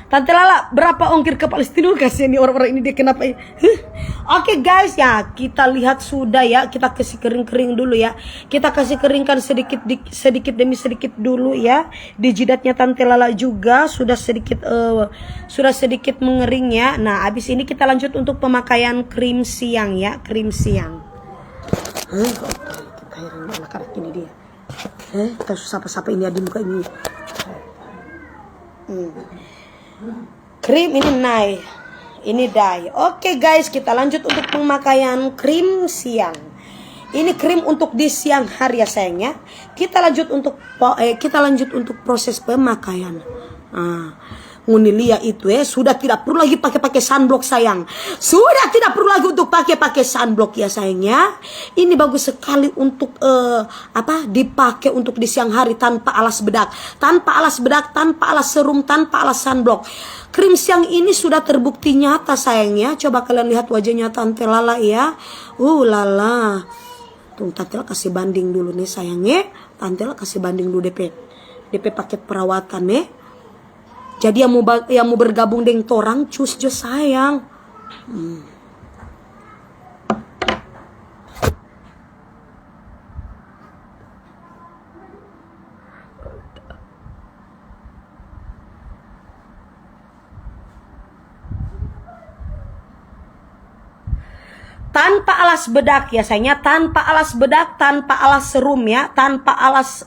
Tante Lala berapa ongkir ke Palestina? Kasihan nih orang-orang ini dia kenapa Oke guys ya, kita lihat sudah ya. Kita kasih kering-kering dulu ya. Kita kasih keringkan sedikit demi sedikit dulu ya. Di jidatnya Tante Lala juga sudah sedikit mengering ya. Nah, habis ini kita lanjut untuk pemakaian krim siang ya, krim siang. Kita heran anak-anak ini dia. Kita sapa-sapa ini di muka ini. Krim ini naik, ini dye. Oke guys, kita lanjut untuk pemakaian krim siang. Ini krim untuk di siang hari ya sayangnya. Kita lanjut untuk proses pemakaian. Munilia itu sudah tidak perlu lagi pakai sunblock sayang. Sudah tidak perlu lagi untuk pakai sunblock ya sayangnya. Ini bagus sekali untuk dipakai untuk di siang hari tanpa alas bedak, tanpa alas serum, tanpa alas sunblock. Krim siang ini sudah terbukti nyata sayangnya. Coba kalian lihat wajahnya Tante Lala ya. Lala. Tuh Tante Lala kasih banding dulu nih sayangnya. Tante Lala kasih banding dulu DP paket perawatan nih. Jadi yang mau bergabung dengan torang cus jo sayang. Tanpa alas bedak ya sayangnya, tanpa alas bedak, tanpa alas serum ya, tanpa alas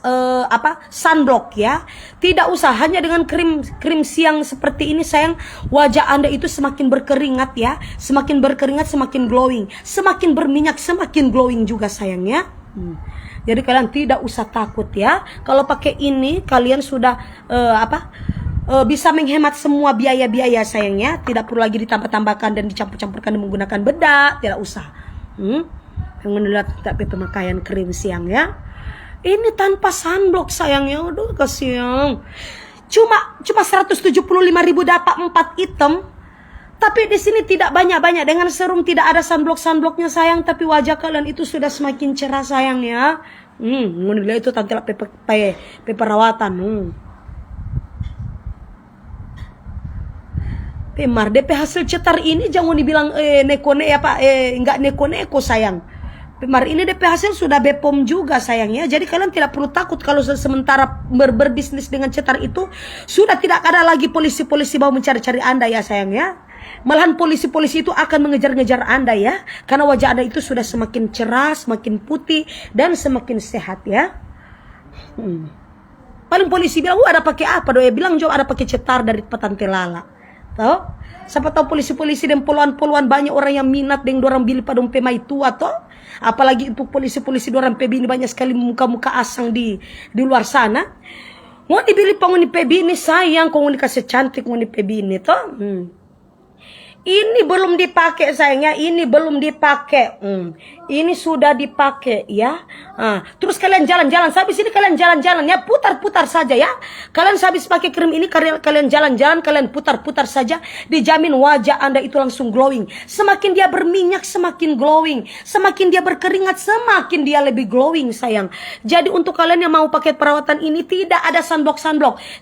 sunblock ya. Tidak usah, hanya dengan krim siang seperti ini sayang, wajah Anda itu semakin berkeringat ya, semakin berkeringat semakin glowing, semakin berminyak semakin glowing juga sayangnya. Jadi kalian tidak usah takut ya. Kalau pakai ini kalian sudah bisa menghemat semua biaya-biaya sayangnya. Tidak perlu lagi ditambah-tambahkan dan dicampur-campurkan dan menggunakan bedak. Tidak usah. Mengenai pemakaian krim siang ya. Ini tanpa sunblock sayangnya. Aduh kasihan. Cuma 175.000 dapat 4 item. Tapi di sini tidak banyak-banyak. Dengan serum tidak ada sunblocknya sayang. Tapi wajah kalian itu sudah semakin cerah sayang ya. Mengenai itu Tante perawatan. Pemar DP hasil cetar ini jangan dibilang enggak neko-neko sayang. Pemar ini DP hasil sudah BPOM juga sayangnya. Jadi kalian tidak perlu takut kalau sementara berbisnis dengan cetar itu sudah tidak ada lagi polisi-polisi mau mencari-cari Anda ya sayangnya. Malahan polisi-polisi itu akan mengejar-ngejar Anda ya. Karena wajah Anda itu sudah semakin cerah, semakin putih dan semakin sehat ya. Paling polisi bilang, ada pakai apa doya? Bilang jauh ada pakai cetar dari Tante Lala. Tahu? Siapa tahu polisi-polisi dan poluan-poluan banyak orang yang minat dengan dorang bili pada pemai tua toh. Apalagi untuk polisi-polisi dorang PB ini banyak sekali muka-muka asang di luar sana. Mau dibili penghuni PB ini sayang, penghuni kasih cantik penghuni PB ini toh. Ini belum dipakai sayangnya, ini belum dipakai. Ini sudah dipakai ya. Terus kalian jalan-jalan, habis ini kalian jalan-jalan ya, putar-putar saja ya. Kalian habis pakai krim ini kalian jalan-jalan, kalian putar-putar saja, dijamin wajah Anda itu langsung glowing. Semakin dia berminyak semakin glowing, semakin dia berkeringat semakin dia lebih glowing sayang. Jadi untuk kalian yang mau pakai perawatan ini tidak ada sunblock,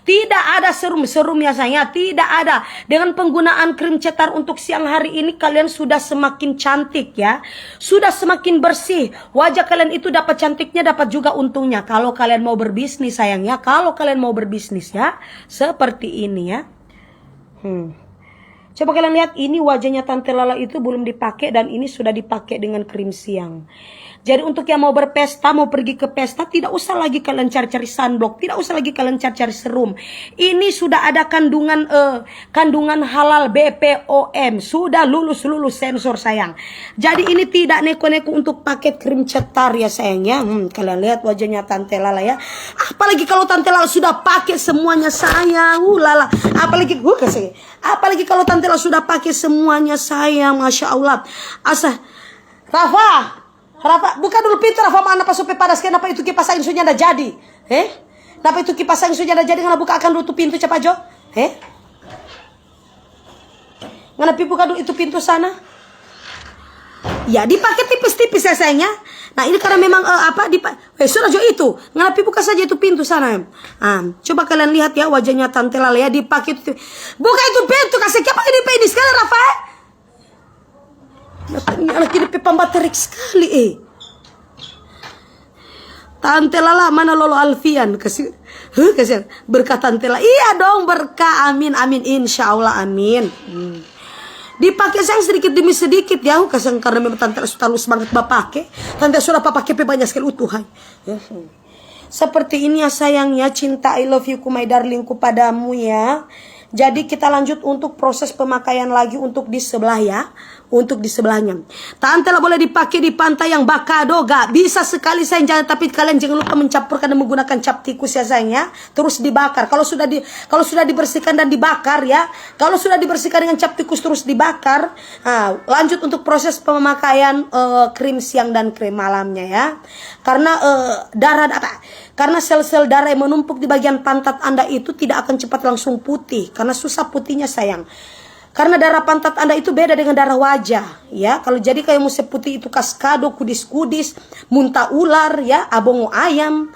tidak ada serum ya sayang, tidak ada. Dengan penggunaan krim cetar untuk siang hari ini kalian sudah semakin cantik ya, sudah semakin bersih. Wajah kalian itu dapat cantiknya, dapat juga untungnya. Kalau kalian mau berbisnis sayang ya, kalau kalian mau berbisnis ya, seperti ini ya. Coba kalian lihat, ini wajahnya Tante Lala itu belum dipakai dan ini sudah dipakai dengan krim siang. Jadi untuk yang mau berpesta, mau pergi ke pesta, tidak usah lagi kalian cari-cari sunblock, tidak usah lagi kalian cari-cari serum. Ini sudah ada kandungan halal BPOM, sudah lulus sensor sayang. Jadi ini tidak neko-neko untuk paket krim cetar ya sayangnya. Kalian lihat wajahnya Tante Lala ya. Apalagi kalau Tante Lala sudah pakai semuanya sayang. Lala. Apalagi kalau Tante Lala sudah pakai semuanya sayang, masya Allah. Rafa, buka dulu pintu Rafa, mana pas supaya panas. Kenapa itu kipas angin sunya ndak jadi? Kenapa itu kipas angin sunya ndak jadi? Ngana buka akan dulu itu pintu cepat Jo. Ngana buka dulu itu pintu sana. Ya dipakai tipis-tipis ya sayangnya. Nah ini karena memang sudah Jo itu. Ngana buka saja itu pintu sana. Coba kalian lihat ya wajahnya Tante Lala ya, dipakai itu. Buka itu pintu, kasih apa ini ini sekali Rafa. Lagi di pembaterik sekali Tante Lala mana Lolo Alfian kasih berkah Tante Lala. Iya dong berkah, amin insya Allah amin. Dipakai sayang sedikit demi sedikit ya, kasih karena memang Tante Lala sudah semangat pakai. Tante sudah pakai banyak sekali utuhan. Seperti ini ya sayangnya, cinta I love you ku my darlingku padamu ya. Jadi kita lanjut untuk proses pemakaian lagi untuk di sebelah ya. untuk di sebelahnya. Tantela boleh dipakai di pantai yang Bakadoga, bisa sekali sayang, jangan, tapi kalian jangan lupa mencampurkan dan menggunakan cap tikus ya sayang ya. Terus dibakar. Kalau sudah dibersihkan dan dibakar ya, kalau sudah dibersihkan dengan cap tikus terus dibakar, lanjut untuk proses pemakaian krim siang dan krim malamnya ya. Karena karena sel-sel darah yang menumpuk di bagian pantat Anda itu tidak akan cepat langsung putih, karena susah putihnya sayang. Karena darah pantat Anda itu beda dengan darah wajah ya. Kalau jadi kayak musim putih itu kaskado, kudis-kudis, muntah ular ya, abongo ayam.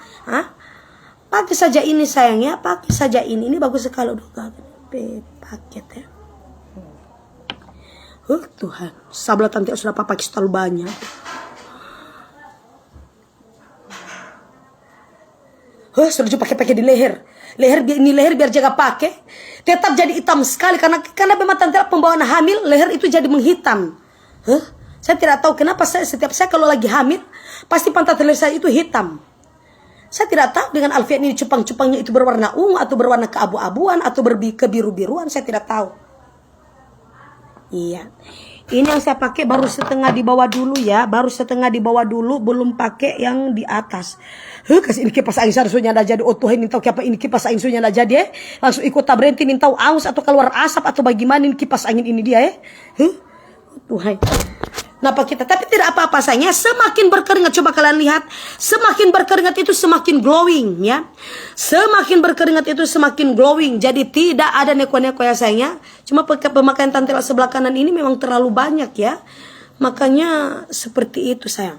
Pakai saja ini sayang ya, pakai saja ini. Ini bagus sekali udah paket ya. Tuhan, sabla tante sudah pakai terlalu banyak. Sudah pakai di leher. Leher biar jaga pakai. Tetap jadi hitam sekali karena memang tante pembawaan hamil leher itu jadi menghitam. Saya tidak tahu kenapa setiap saya kalau lagi hamil pasti pantat leher saya itu hitam. Saya tidak tahu dengan Alfian ini cupang-cupangnya itu berwarna ungu atau berwarna keabu-abuan atau kebiru-biruan, saya tidak tahu. Iya. Ini yang saya pakai baru setengah di bawah dulu ya, belum pakai yang di atas. Kasih ini kipas angin harusnya ada jadi. Oh Tuhan, ini tahu apa ini kipas angin sunya ada jadi. Langsung ikut berhenti, ini tahu aus atau keluar asap atau bagaimana ini kipas angin ini dia Tuhan. Kenapa kita? Tapi tidak apa-apa sayangnya. Semakin berkeringat, coba kalian lihat, semakin berkeringat itu semakin glowing ya. Semakin berkeringat itu semakin glowing. Jadi tidak ada neko-neko ya sayangnya. Cuma pemakaian tantela sebelah kanan ini memang terlalu banyak ya. Makanya seperti itu sayang.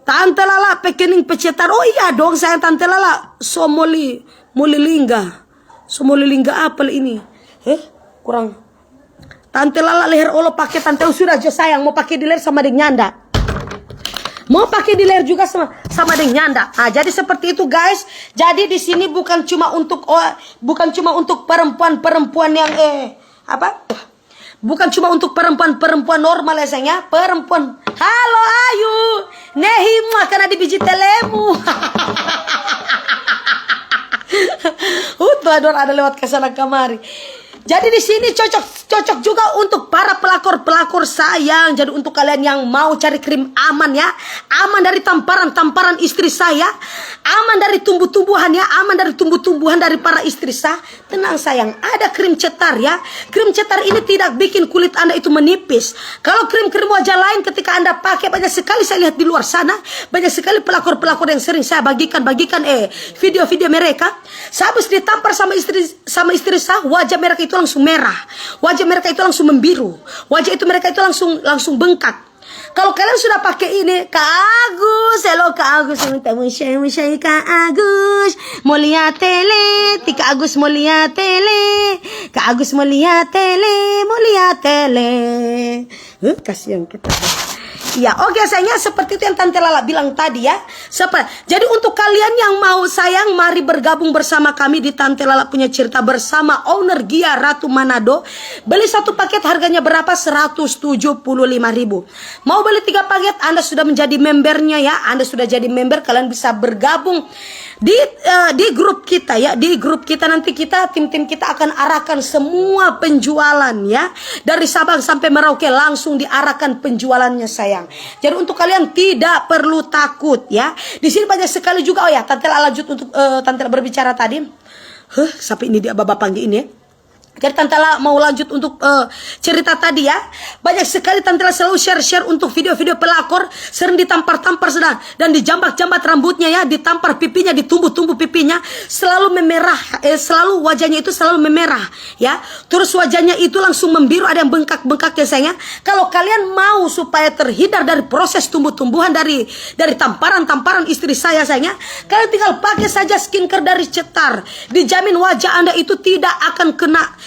Tante Lala pekening pecetar. Oh iya dong sayang, Tante Lala molilingga apa ini? Kurang. Tante Lala leher olo pakai tante sudah aja sayang, mau pakai di leher sama dengan nyanda. Mau pakai di leher juga sama dengan nyanda. Jadi seperti itu guys. Jadi di sini bukan cuma untuk perempuan-perempuan yang bukan cuma untuk perempuan-perempuan normal ya sayang ya. Perempuan. Halo Ayu. Nehimu akan ada biji telemu. Tuh ada lewat ke sana kemari. Jadi di sini cocok juga untuk para pelakor sayang. Jadi untuk kalian yang mau cari krim aman ya, aman dari tamparan istri saya, aman dari tumbuh-tumbuhan ya, aman dari tumbuh-tumbuhan dari para istri saya. Tenang sayang, ada krim cetar ya. Krim cetar ini tidak bikin kulit Anda itu menipis. Kalau krim-krim wajah lain ketika Anda pakai, banyak sekali saya lihat di luar sana, banyak sekali pelakor-pelakor yang sering saya bagikan video-video mereka. Saya habis ditampar sama istri saya, wajah mereka itu langsung merah, wajah mereka itu langsung membiru, wajah itu mereka itu langsung bengkak. Kalau kalian sudah pakai ini, Kak Agus, hello Kak Agus, Kak Agus, mau lihat tele, Kak Agus mau lihat tele, Kak Agus mau lihat tele, kasihan kita. Ya, oke sayangnya seperti itu yang Tante Lala bilang tadi ya. Jadi untuk kalian yang mau sayang, mari bergabung bersama kami di Tante Lala Punya Cerita bersama owner Gia Ratu Manado. Beli satu paket harganya berapa? 175.000. Mau beli 3 paket, Anda sudah menjadi membernya ya. Anda sudah jadi member, kalian bisa bergabung di grup kita ya. Di grup kita nanti tim kita akan arahkan semua penjualan ya. Dari Sabang sampai Merauke langsung diarahkan penjualannya sayang. Jadi untuk kalian tidak perlu takut ya. Di sini banyak sekali juga. Oh ya, Tante lanjut untuk Tante berbicara tadi. Sampai ini dia bapak panggil ini ya. Jadi Tante mau lanjut untuk cerita tadi ya. Banyak sekali Tante selalu share untuk video-video pelakor sering ditampar-tampar sedang dan dijambat-jambat rambutnya ya, ditampar pipinya, ditumbuh-tumbuh pipinya, selalu memerah, selalu wajahnya itu selalu memerah ya. Terus wajahnya itu langsung membiru, ada yang bengkak-bengkak ya sayangnya. Kalau kalian mau supaya terhindar dari proses tumbuh-tumbuhan dari tamparan-tamparan istri saya sayangnya, kalian tinggal pakai saja skincare dari Cetar. Dijamin wajah Anda itu tidak akan kena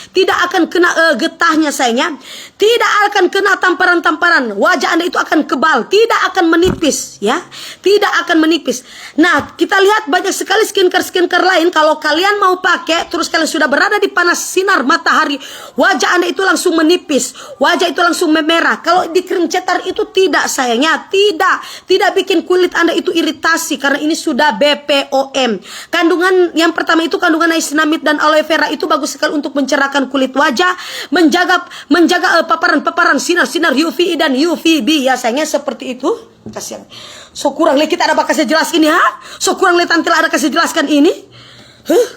getahnya sayangnya. Tidak akan kena tamparan-tamparan. Wajah Anda itu akan kebal, tidak akan menipis ya. Tidak akan menipis. Nah, kita lihat banyak sekali skincare lain. Kalau kalian mau pakai, terus kalian sudah berada di panas sinar matahari, wajah Anda itu langsung menipis, wajah itu langsung memerah. Kalau di krim Cetar itu tidak sayangnya, tidak bikin kulit Anda itu iritasi karena ini sudah BPOM. Kandungan yang pertama itu kandungan niacinamide dan aloe vera itu bagus sekali untuk mencerahkan mencerahan kulit wajah, menjaga paparan sinar UV dan UVB ya sayangnya seperti itu. Kasihan. So kurang lihat kita ada bakal saya jelas ini ha? So kurang lihat Tante Lala ada kasih jelaskan ini.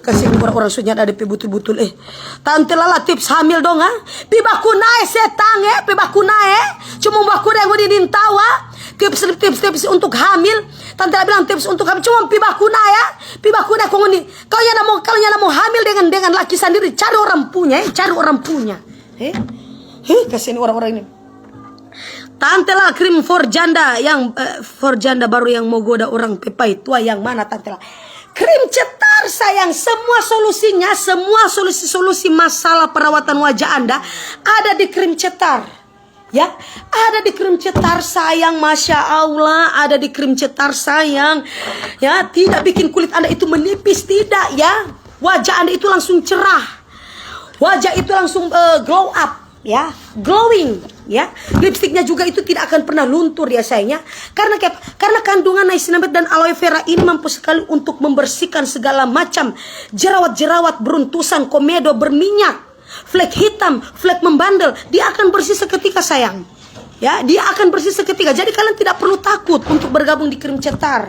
Kasih orang-orang sunya ada betul-betul Tante Lala tips hamil dong ha? Pibaku nae setang pibaku nae. Cuma baku yang gue dintawa. Tips untuk hamil. Tante Lala bilang tips untuk hamil cuma pibakuna ya. Pibakuna kau ini. Kalau yang mau hamil dengan laki sendiri cari orang punya, cari orang punya. Kasihin orang-orang ini. Tante Lala krim for janda yang for janda baru yang mau goda orang pepai tua yang mana Tante Lala? Krim cetar sayang, semua solusinya, semua solusi masalah perawatan wajah Anda ada di krim cetar. Ya, ada di krim cetar sayang, Masya Allah, ada di krim cetar sayang. Ya, tidak bikin kulit Anda itu menipis, tidak ya. Wajah Anda itu langsung cerah. Wajah itu langsung glow up, ya, glowing, ya. Lipstiknya juga itu tidak akan pernah luntur ya sayangnya. Karena kandungan niacinamide dan aloe vera ini mampu sekali untuk membersihkan segala macam jerawat-jerawat, beruntusan, komedo, berminyak. Flek hitam, flek membandel, dia akan bersih seketika sayang. Ya, dia akan bersih seketika. Jadi kalian tidak perlu takut untuk bergabung di krim cetar.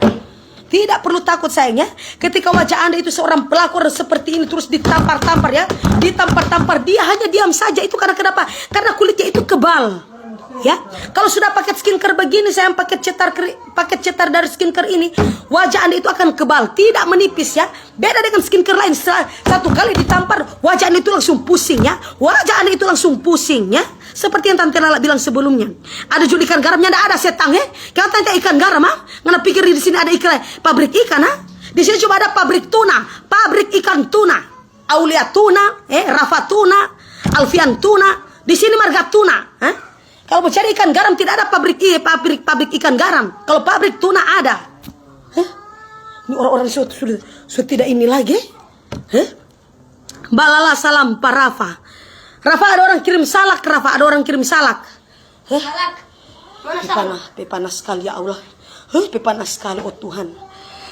Tidak perlu takut sayang ya. Ketika wajah Anda itu seorang pelakor seperti ini terus ditampar-tampar ya, ditampar-tampar, dia hanya diam saja. Itu karena kenapa? Karena kulitnya itu kebal. Ya, kalau sudah paket skincare begini, sayang paket cetar dari skincare ini, wajah Anda itu akan kebal, tidak menipis ya. Beda dengan skincare lain, satu kali ditampar, wajah Anda itu langsung pusing ya. Wajah Anda itu langsung pusing ya. Seperti yang Tante Lala bilang sebelumnya. Ada jual ikan garamnya, ada setang ya. Kalau tanya ikan garam ah, ngana pikir di sini ada ikan pabrik ikan ah? Di sini cuma ada pabrik tuna, pabrik ikan tuna, Aulia tuna, Rafa tuna, Alfian tuna. Di sini marga tuna, ah? Kalau mau cari ikan garam tidak ada pabrik ikan garam. Kalau pabrik tuna ada. Ini orang-orang sudah tidak ini lagi. Balala salam Pak Rafa. Rafa ada orang kirim salak. Rafa ada orang kirim salak. Salak. Mana salak? Pepanas sekali ya Allah. Pepanas sekali oh Tuhan.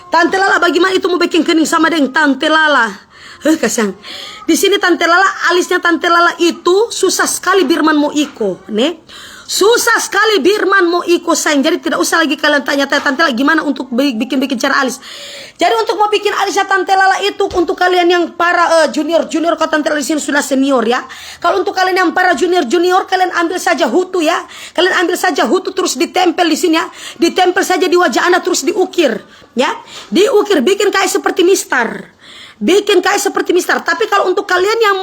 Tante Lala bagaimana itu mau bikin kening sama dengan Tante Lala? Kasihan. Di sini Tante Lala, alisnya Tante Lala itu susah sekali Birman mau iko, nih. Susah sekali Birman mau iko sayang. Jadi tidak usah lagi kalian tanya-tanya Tante Lala gimana untuk bikin cara alis. Jadi untuk mau bikin alisnya Tante Lala itu untuk kalian yang para junior kalau Tante Lala di sini sudah senior ya. Kalau untuk kalian yang para junior kalian ambil saja hutu ya. Kalian ambil saja hutu terus ditempel di sini ya. Ditempel saja di wajah Anda terus diukir ya. Diukir bikin kayak seperti mistar. Bikin kayak seperti mistar. Tapi kalau untuk kalian yang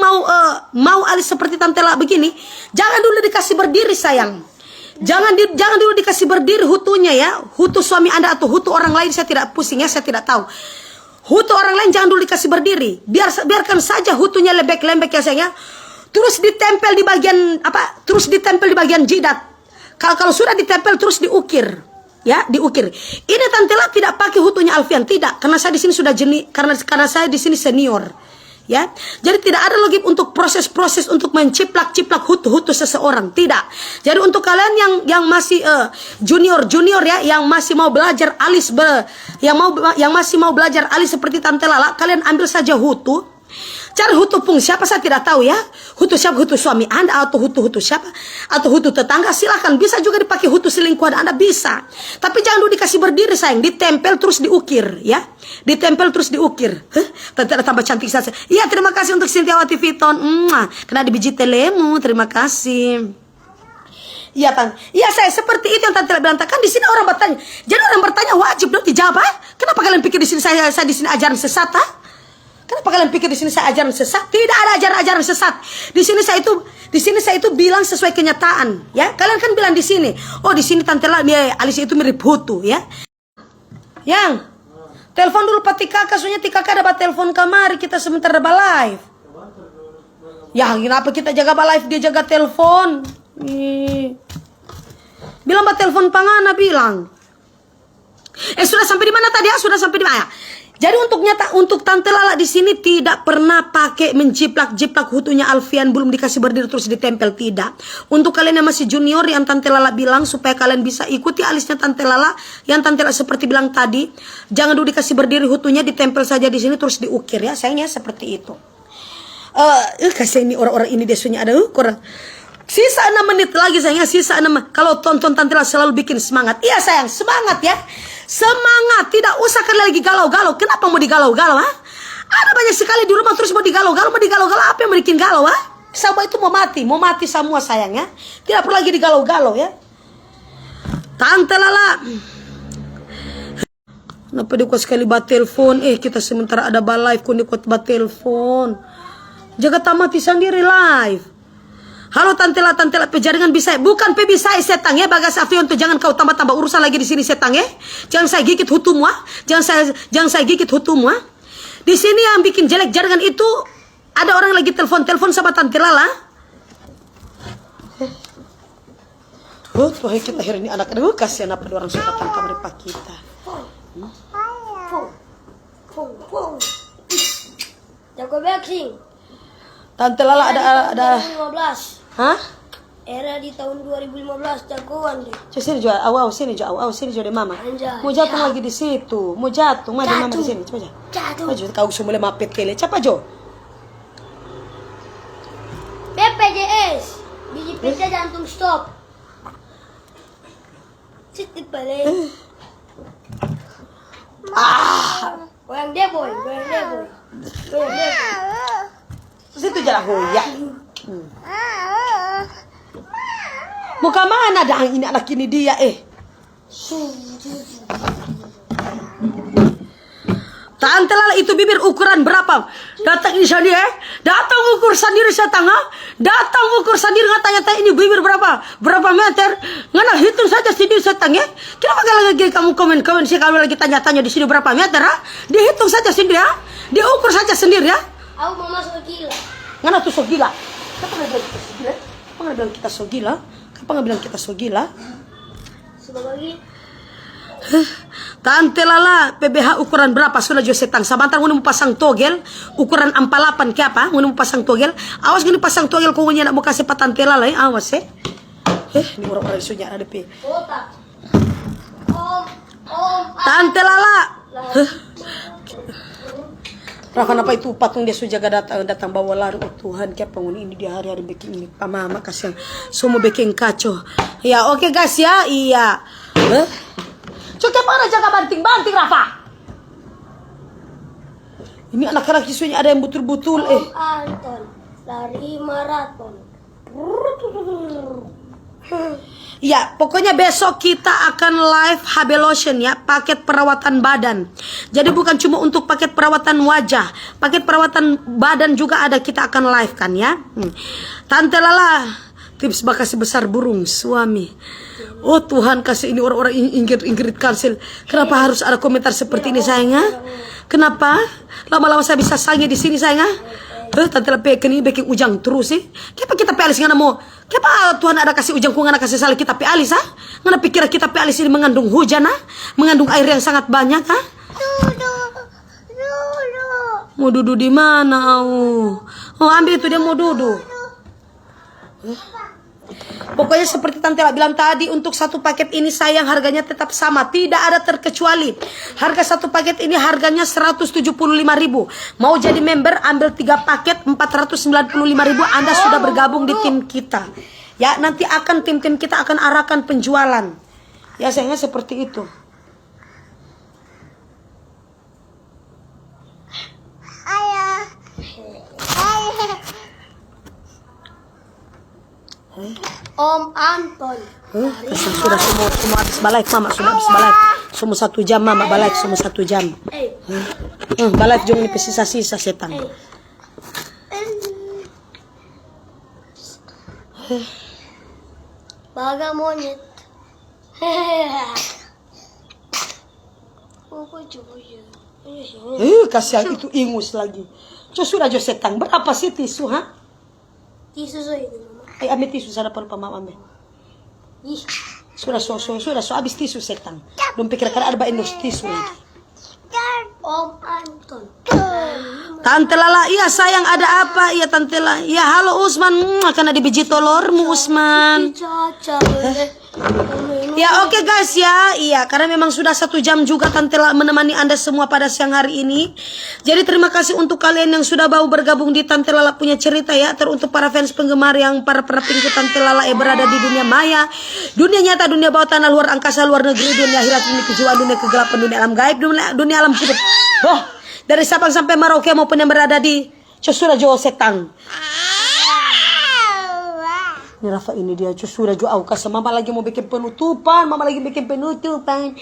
mau alis seperti Tante Lala begini, jangan dulu dikasih berdiri sayang. Jangan dulu dikasih berdiri hutunya ya. Hutu suami Anda atau hutu orang lain saya tidak pusing ya, saya tidak tahu. Hutu orang lain jangan dulu dikasih berdiri. Biarkan saja hutunya lembek-lembek ya sayang ya. Terus ditempel di bagian apa? Terus ditempel di bagian jidat. Kalau sudah ditempel terus diukir. Ya, diukir. Ini Tante Lala tidak pakai hutunya Alfian, tidak. Karena saya di sini sudah karena saya di sini senior. Ya. Jadi tidak ada lagi untuk proses-proses untuk menciplak-ciplak hutu seseorang, tidak. Jadi untuk kalian yang masih junior ya, yang masih mau belajar alis yang masih mau belajar alis seperti Tante Lala, kalian ambil saja hutu. Cari hutu pung siapa saya tidak tahu ya. Hutu siapa, hutu suami Anda atau hutu siapa, atau hutu tetangga silahkan. Bisa juga dipakai hutu selingkuhan Anda bisa. Tapi jangan dulu dikasih berdiri sayang. Ditempel terus diukir ya. Ditempel terus diukir. Tante tambah cantik saja. Iya terima kasih untuk Sintiawati Viton. Kena di biji telemu. Terima kasih. Iya Tante. Iya saya seperti itu yang Tante bilang. Kan di sini orang bertanya. Jadi orang bertanya wajib dong dijawab. Kenapa kalian pikir di sini saya di sini ajaran sesat ah? Kenapa kalian pikir di sini saya ajaran sesat? Tidak ada ajaran sesat. Di sini saya itu bilang sesuai kenyataan, ya. Kalian kan bilang di sini, oh di sini Tante Lala alis itu mirip hutu, ya. Yang telepon dulu pati kakak, soalnya ti kakak dapat telepon kamari kita sebentar dapat live. Ya, kenapa kita jaga live dia jaga telepon? Bilang bat telepon pangana bilang. Sudah sampai di mana tadi ya? Sudah sampai di mana? Jadi untuk Tante Lala di sini tidak pernah pakai menjiplak-jiplak hutunya Alfian belum dikasih berdiri terus ditempel, tidak. Untuk kalian yang masih junior yang Tante Lala bilang supaya kalian bisa ikuti alisnya Tante Lala yang Tante Lala seperti bilang tadi, jangan dulu dikasih berdiri hutunya ditempel saja di sini terus diukir ya, sayangnya seperti itu. Kasih ini orang-orang ini desunya ada kurang. Sisa 6 menit lagi sayang, sisa 6. Kalau tonton Tante Lala selalu bikin semangat. Iya sayang, semangat ya. Semangat, tidak usah kalian lagi galau-galau. Kenapa mau digalau-galau, ha? Ada banyak sekali di rumah terus mau digalau-galau, apa yang bikin galau, ha? Sama itu mau mati semua sayang ya. Tidak perlu lagi digalau-galau ya. Tante Lala. Kenapa dia kuat sekali bat telepon? Kita sementara ada live, kok dia kuat bat telepon. Jaga tamati sendiri live. Halo Tante Lala, pejaringan bisa. Bukan bisa setang ya, Bagas Afion tuh jangan kau tambah-tambah urusan lagi di sini setang ya. Jangan saya gigit hutum wah. Jangan saya gigit hutum wah. Di sini yang bikin jelek jaringan itu ada orang lagi telepon sama Tante Lala. Tuh kita hari ini anak kasihan apa orang suka datang kamar pak kita. Jago boxing. Tante Lala ada 2015. Hah? Era di tahun 2015 jagoan deh. Sini jual, sini jual deh mama. Anjay. Mau jatuh lagi di situ, maju mama di sini, coba aja. Jatuh. Maju kau semula mapet kele, capa jo. BPJS. Biji pizza jantung stop. Sit balik. Goyang deh boy. Situ jalan hoya. Muka mana dah ini anak ini dia Tante Lala itu bibir ukuran berapa? Datang ini sendiri datang ukur sendiri setengah. Datang ukur sendiri tanya ini bibir berapa? Berapa meter? Ngana hitung saja sendiri setengah. Kenapa kalau lagi kamu komen sih kalau lagi tanya-tanya di sini berapa meter Dihitung saja sendiri Diukur saja sendiri Aku mau masuk gila. Ngana tuh so gila. Kapan nggak bilang kita so gila? Kapan nggak bilang kita so gila? Sebab lagi. Tante Lala, PBH ukuran berapa? Sudah jo setang. Sabantar mau pasang togel ukuran 48 ke apa? Mau pasang togel. Awas gini pasang togel kau nak mau kasih pak Tante Lala awas ini orang-orang isunya ada pi. Otak. Tante Lala. Rakan apa itu patung dia sudah datang bawa lari. Oh Tuhan, kayak penghuni ini dia hari-hari bikin ini. Mama kasihan. Semua bikin kacau. Ya oke guys ya. Iya. Coba mana jaga banting Rafa. Ini anak-anak isunya ada yang betul-betul Anton lari maraton. Ya, pokoknya besok kita akan live HB Lotion ya, paket perawatan badan. Jadi bukan cuma untuk paket perawatan wajah, paket perawatan badan juga ada, kita akan live kan ya. Tante Lala, tips bakasi besar burung suami. Oh Tuhan, kasih ini orang-orang Ingrid Kansel. Kenapa harus ada komentar seperti ini sayangnya? Kenapa? Lama-lama saya bisa sange di sini sayangnya. Tante Lala ini bikin ujang terus sih. Kenapa kita alis ngana mau? Kenapa Tuhan ada kasih ujang ngana kasih salah kita alis Ngana pikir kita alis ini mengandung hujan mengandung air yang sangat banyak Mau duduk di mana ambil itu dia mau duduk. Pokoknya seperti Tante Lala bilang tadi, untuk satu paket ini sayang harganya tetap sama, tidak ada terkecuali. Harga satu paket ini harganya 175.000. Mau jadi member ambil 3 paket 495.000. Anda sudah bergabung di tim kita. Ya, nanti akan tim-tim kita akan arahkan penjualan. Ya sayangnya seperti itu. Om Anton. Sudah semua habis balik mama, sudah habis balik. Semua 1 jam mama balik, semua 1 jam. Balik jom ini sisa-sisa setan. Baga monyet. Kasihan itu ingus lagi. Sudah jo setan. Berapa sih tisu Tisu ini mama. Ambil tisu sana lupa mama ambil. Sudah habis tisu setan. Belum pikir ada baik tisu lagi. Om Anton. Tante Lala, iya sayang ada apa? Iya Tante Lala. Ya halo Usman, karena di biji telurmu Usman. Ya oke guys ya, iya karena memang sudah 1 jam juga Tante Lala menemani Anda semua pada siang hari ini. Jadi terima kasih untuk kalian yang sudah mau bergabung di Tante Lala punya cerita ya. Untuk para fans penggemar yang para pengikut Tante Lala yang berada di dunia maya, dunia nyata, dunia bawah tanah, luar angkasa, luar negeri, dunia akhirat, dunia kejiwaan, dunia kegelapan, dunia alam gaib, dunia alam hidup. Dari Sabang sampai Merauke maupun yang berada di Cusura Jawa Setang. Ini Rafa ini dia sudah jual aukas. Mama lagi mau bikin penutupan. Mama lagi bikin penutupan.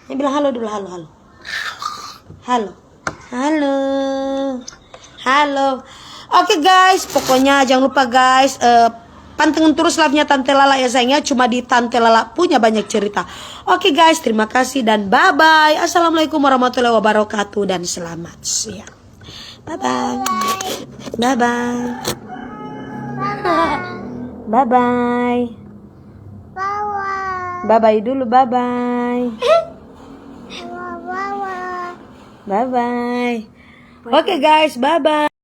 Yang bilang halo dulu, halo. Oke guys, pokoknya jangan lupa guys, pantengin terus live-nya Tante Lala ya sayangnya. Cuma di Tante Lala punya banyak cerita. Oke guys, terima kasih dan bye-bye. Assalamualaikum warahmatullahi wabarakatuh dan selamat siang. Bye-bye. Bye-bye. Bye-bye. Bye-bye dulu, bye-bye. Bye-bye. Oke guys, bye-bye.